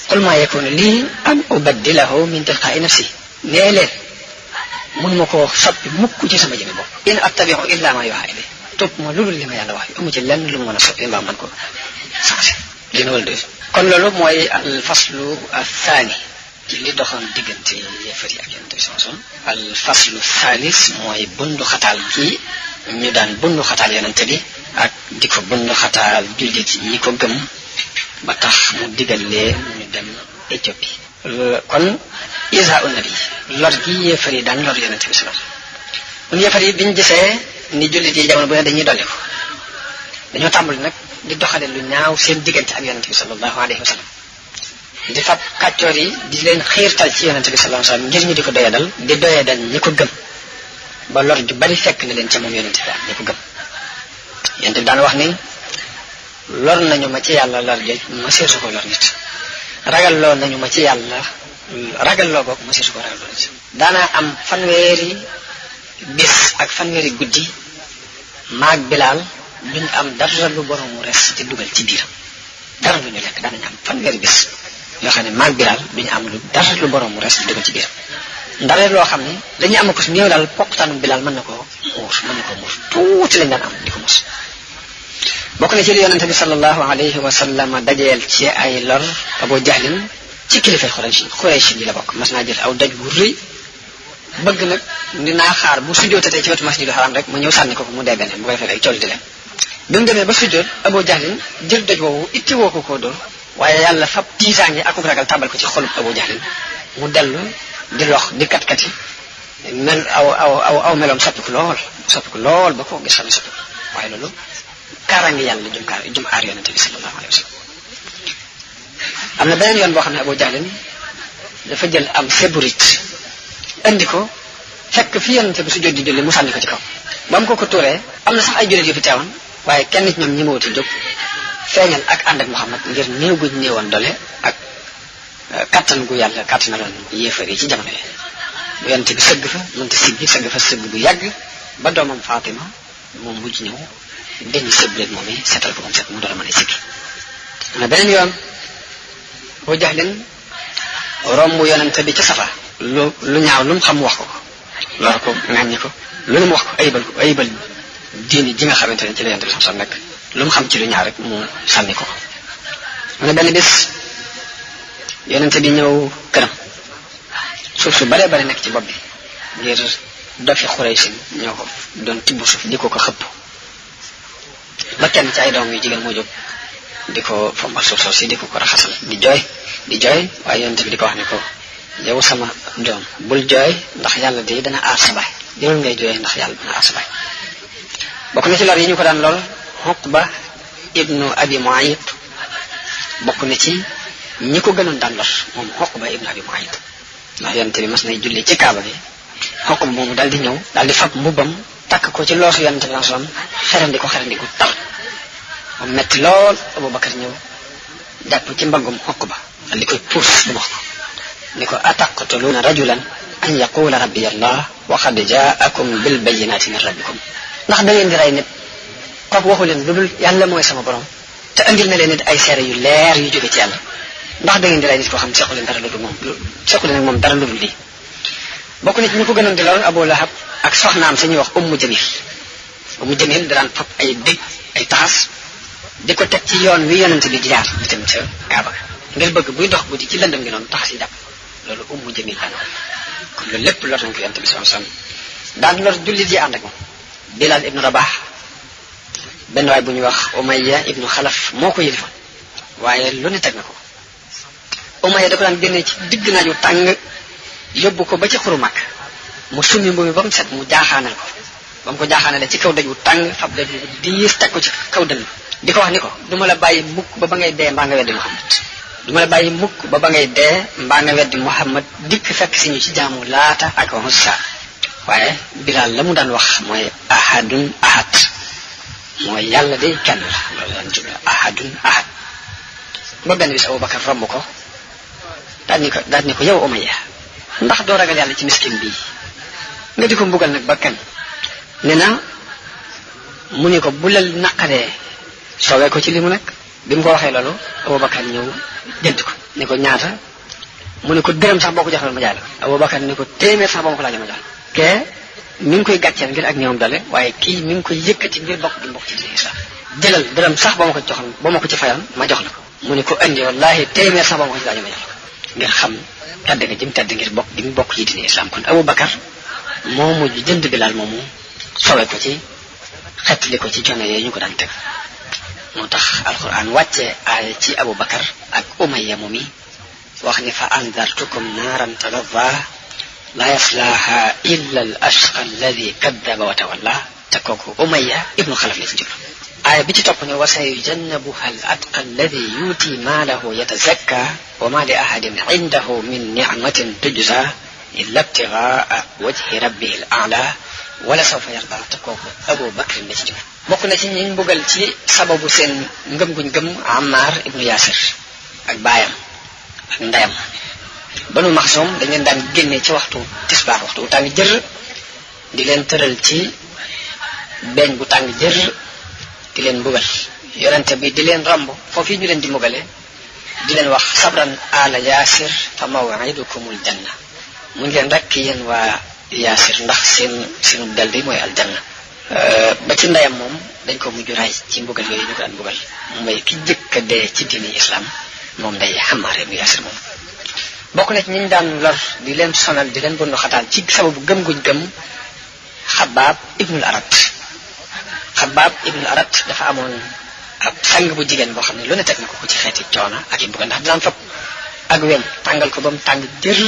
qul ma yakunu lii an ubaddilahu min tilqaa'i nafsi nee leen mënuma koo soppi mukk ci sama jëmi bopp in attabi'u illa ma yuha ilay topp ma lu dul li ma yàlla wax yu amu ci lenn lu mu mën a soppi mbaa man ko changé li na wala doy kon loolu mooy al faslu athani ci li doxoon diggante yéefar yi ak yonent bi sallallahu alayhi wasallam al faslu thalis mooy bundu xataal gi ñu daan bundu xataal yonent bi ak di ko bundu xataal jullit yi ko gëm ba tax mu digal leen ñu dem Éthiopie kon isa un nabi lor gi yéefar yi daan lor yonent bi sallallahu alayhi wasallam kon yéefar yi biñu gisee ni jullit yi jamono bu ne dañuy dolli ko dañoo tàmbali nag di doxale lu ñaaw seen diggante ak yonent bi sallallahu alayhi wasallam di fab kàccoor yi di leen xiirtal ci yonent bi sallallahu alayhi wasallam ngir ñu di ko doyadal ñi ko gëm ba lor ju bari fekk na leen ca moom yonent bi ñi ko gëm yonent bi daan wax ni lor nañu ma ci yàlla lor jël ma seesu ko lor nit ragalloo nañu ma ci yàlla ragalloo boog ma seesu ko ragalloo nit daanaa am fanweeri bis ak fanweeri guddi maag Bilaal duñ am dara lu boroomu res di dugal ci biiram dara lu ñu lekk daanañu am fanweeri bis yoo xam ne maag Bilaal duñu am lu dara lu boroomu res di dugal ci biiram ndare loo xam ne dañuy am ko su néew daal poqtaanu Bilaal mën na koo muur tuuti lañ daan am di ko mos bokk na ci li yonente bi sallallahu alayhi wa sallam dajeel ci ay lor Abu Jahlin ci kilifay Quraysh yi la bokk mas naa jël aw daj bu rëy bëgg nag dinaa xaar bu sujjootatee ci wetu masjidul haram rek mu ñëw sànni ko mu dee beneen bu ko defee ay coono di leen bi mu demee ba sujjoot Abu Jahlin jël doj woowu itti woo ko koo dóor waaye yàlla fab tiisaange ak ragal tàbbal ko ci xolub Abu Jahlin mu dellu di lox di kat-kati mel aw meloom soppiku lool ba ko gis xam ne soppiku waaye loolu kaaraange yàlla jum aar yonente bi sallallahu alayhi wa sallam am na beneen yoon boo xam ne Abu Jahlin dafa jël am seburit andi ko fekk fi yonente bi su jot di julli mu sànni ko ci kaw ba mu ko tuuree am na sax ay jullit yu fi teewoon waaye kenn ci ñoom ñi ma wuti jóg feeñal ak ànd ak Muhammad ngir néew guñ néewoon dole ak kattan gu yàlla kattanaloon yéefar yi ci jamono yi bu yonente bi sëgg fa mënta siggi sëgg fa sëgg bu yàgg ba doomam Fatima moom mujj ñëw dañuy sëbleet moom yi seetal ko moom set mu door a mën a siggi am na beneen yoon Abu Jahlin romb yonente bi ca safa lu ñaaw lu mu xam wax ko lor ko ŋàññi ko lu mu wax ko ayibal diini ji nga xamante ne ci la yonente bi sax nekk lu mu xam ci lu ñaaw rek mu sànni ko mu ne benn bis yonente bi ñëw këram suuf su baree bari nekk ci bopp bi ngir dofi Xuraysin ñoo ko doon tibb suuf di ko xëpp ba kenn ci ay doom yu jigéen moo jóg di ko fombal suuf si di ko raxasal di jooy waaye yonent bi di ko wax ne ko yow sama doom bul jooy ndax yàlla de dana aar sa baay jëlul ngay jooy ndax yàlla dana aar sa baay. bokk na ci lor yi ñu ko daan lool Uqba ibnu Abi Muayt bokk na ci ñi ko gënoon daan lor moom Uqba ibnu Abi Muayt ndax yonent bi mas nay julli ci kaaba bi Uqba moomu daal di ñëw daal di fab mbubbam takk ko ci loosu yonent bi sallam xerandi ko tar moom metti lool Abubakar ñëw jàpp ci mbaggum Uqba daal di koy puus bu wax ko ni ko ataqtuluuna rajulan an yaqula rabbi allah wa qad jaakum bil bayyinati min rabbikum ndax da ngeen di rey nit kooku waxu leen lu dul yàlla mooy sama borom te andil na leen nit ay seere yu leer yu jóge ci yàlla ndax da ngeen di rey nit koo xam ne sequ leen dara lu dul moom sequ leen ak moom dara lu dul lii. bokk na ci ñu ko gënoon di lool Abu Lahab ak soxnaam sañuy wax Ummu Jamil daan fab ay dëj ay taxas di ko teg ci yoon wi yonent bi di jaar di dem ca Kaaba ngir bëgg buy dox guddi ci lëndëm gi noonu taxas yi jàpp loolu Ummu Jamil daan kon loolu lépp lor nañ ko yonent bi sallallahu alayhi wasallam daan lor jullit yi ànd ak moom. Bilal ibnu Rabah benn waay bu ñuy wax Umayya ibnu Xalaf moo ko yëlifoon waaye lu ne teg na ko. Umayya da ko daan génne ci digg naaju tàng yóbbu ko ba ci xuru Makka mu summi mbubb mi ba mu set mu jaaxaanal ko ba mu ko jaaxaanalee ci kaw daju tàng fab daju diis teg ko ci kaw dënn di ko wax ni ko duma la bàyyi mukk ba ngay dee mbaa nga weddi Muhammad duma la bàyyi mukk ba ngay dee mbaa nga weddi Muhammad dikk fekk si ñu ci jaamu Laata ak Uzza waaye Bilaal la mu daan wax mooy ahadun ahad mooy yàlla de kenn la loolu daan jublu ahadun ahad ba benn bis Abubakar romb ko daal ni ko yow Umayya ndax doo ragal yàlla ci miskin bii nga di ko mbugal nag ba kañ ne na mu ne ko bu la naqaree soowee ko ci li mu nekk bi mu ko waxee loolu Abubakar ñëw jënd ko ne ko ñaata mu ne ko dërëm sax boo ko joxoon ma jaay la ko Abubakar ne ko téeméer sax boo ma ko laajee ma jox kee mi ngi koy gàcceel ngir ak ñoom dale waaye kii mi ngi koy yëkkati ngir bokk ci diine islam jëlal dërëm sax boo ma ko joxoon boo ma ko ci fayoon ma jox la ko mu ne ko andi wallahi téeméer sax boo ma ko ci laajee ma jox la ko ngir xam tedd nga jëm tedd ngir bokk gi mu bokk ci diine islam kon Abubakar moo mujj jënd Bilaal moomu sowe ko ci xettali ko ci coono yooyu ñu ko daan teg moo tax alquran wàcce aaya ci Abubakar ak Umayya moomi wax ni fa andartukum naaran talazza la yaslaha illa al ashqa alladi kaddaba wa tawalla te kooku Umayya ibnu Xalaf la ci jublu aaya bi ci topp ne wa sayujannabuha al atqa alladi yuuti maalahu yatazakka wa ma li ahadin indahu min nicmatin tujza illa ibtigaa wajhi rabbihi al a'la wala sawfa yarda te kooku Abu Bakr la ci jublu bokk na ci ñi mbugal ci sababu seen ngëm guñ gëm Ammar ibnu Yaasir ak baayam ak ndeyam Banu Maxsum dañ leen daan génne ci waxtu tisbaar waxtu bu tàng jër di leen tëral ci beeñ bu tàng jër di leen mbugal yonente bi di leen romb foofu ñu leen di mbugale di leen wax sabran ala Yaasir fa maw'idukumul janna mu ngi leen rek yéen waa Yaasir ndax seenu dal bi mooy aljanna ba ci ndeyam moom dañ ko mujj ray ci mbugal yooyu ñu ko daan mbugal mooy ki jëkk a dee ci diini islam moom day Ammar ibnu Yaasir moom bokk na ci ñi ñu daan lor di leen sonal di leen bundu xataal ci sababu gëm guñ gëm Xabaab ibnul Arat Xabaab ibnul Arat dafa amoon ab sang bu jigéen boo xam ne lu ne teg na ko ci xeeti coono ak i mbugal ndax dinaan fab ak weñ tàngal ko ba mu tàng jër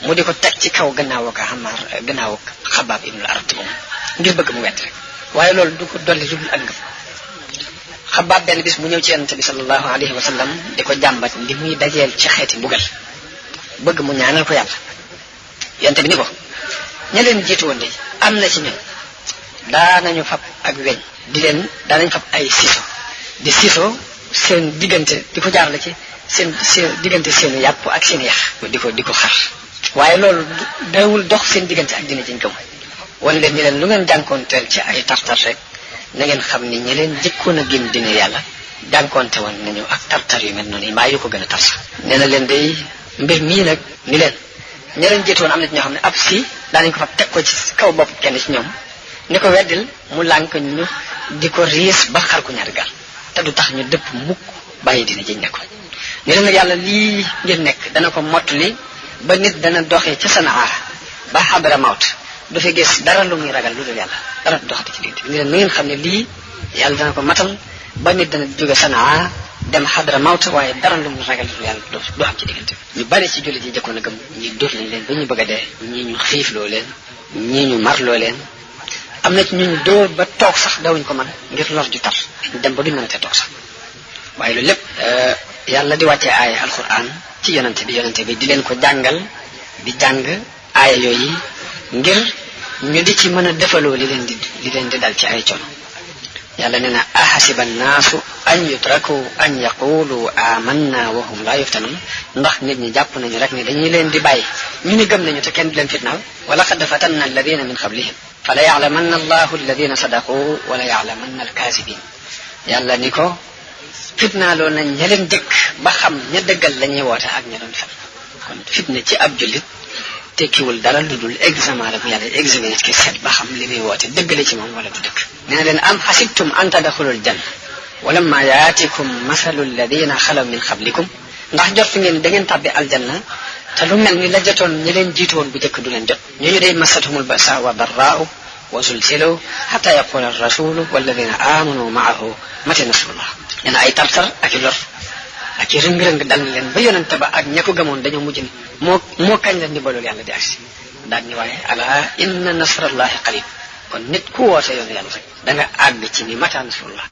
mu di ko teg ci kaw gannaaw ak Ammar gannaaw ak Xabaab ibnul Arat moom ngir bëgg mu wett rek waaye loolu du ko dolli lu ak ngëm Xabaab benn bis mu ñëw ci yonent bi sallallahu alayhi wa sallam di ko jàmbat li muy dajeel ci xeeti mbugal bëgg mu ñaanal ko yàlla yonent bi ni ko ña leen jiitu woon de am na ci ñun daanañu fab ak weñ daanañu fab ay siso seen diggante di ko jaarale ci seen diggante seenu yàpp ak seen yax di ko xar waaye loolu dawul dox seen diggante ak dina jiñ gëm wan leen ñi leen lu ngeen jànkoonteel ci ay tartar rek na ngeen xam ni ñi leen jëkkoon a génn dina yàlla jànkoonte woon nañu ak tartar yu mel noonu yi maa yu ko gën a tar sax nee na leen day mbir mii nag ni leen ña leen jiitu woon am na ci ñoo xam ne ab si daanañ ko fa teg ko ci kaw bopp kenn ci ñoom ni ko weddil mu lànk ñu di ko riis ba xar ko ñaari gaal te du tax ñu dëpp mukk bàyyi dina jiñ nekkoon ni leen nag yàlla lii ngeen nekk dana ko mottali ba nit dana doxee ca Sanaa ba Hadra Mawt du fi gis dara lu muy ragal lu dul yàlla dara du doxati ci diggante ni leen na ngeen xam ne lii yàlla dana ko matal ba nit dana jóge Sanaa dem xadra mawta waaye dara lu mu ragal yàlla du am ci diggante ñu bari ci jullit yi jëkkoon a gëm ñi dóor lañ leen ba ñu bëgg a dee ñii ñu xiifloo leen ñii ñu marloo leen am na ci ñu dóor ba toog sax dawuñ ko man ngir lor ju tar dem ba duñ mën a te toog sax waaye loolu lépp yàlla di wàccee aaya alquran ci yonante bi di leen ko jàngal di jàng aaya yooyu ngir ñu di ci mën a defaloo li leen di dal ci ay coono yàlla nee na ahasiba annaasu an yutraku an yaqulu amanna wa hum la yuftanun ndax nit ñi jàpp nañu rek ne dañuy leen di bàyyi ñu ni gëm nañu te kenn du leen fitnaaw wa laqad fatanna alladina min qablihim fala ya'lamanna allahu alladina sadaqu wala ya'lamanna alkaasibin yàlla ni ko fitnaaloo nañ ña leen dëkk ba xam ña dëggal la ñuy woote ak ña doon fen kon fitna ci ab jullit tekkiwul dara lu dul examen la bu yàlla examen nit ki seet ba xam li muy woote dëggale ci moom wala du dëgg nee na leen am xasibtum an tadxulul janna walamma yaatikum masalu alladina xalaw min qablikum ndax jot fi ngeen da ngeen tàbbi aljanna te lu mel ni la jotoon ñi leen jiitu woon bu njëkk du leen jot ñooñu day masathumul basa wa darraau wa zulzilu xata yaqula arrasulu walladina amanu maahu mata nasrullah nee na ay tartar ak i lor ak i rëng-rëng dal na leen ba yonente ba ak ña ko gëmoon dañoo mujj ni moo kañ la ndimbalul yàlla di agsi daal ni waaye ala inna nasrallahi qarib kon nit ku woote yoonu yàlla rek da nga àgg ci ni mata nasrullah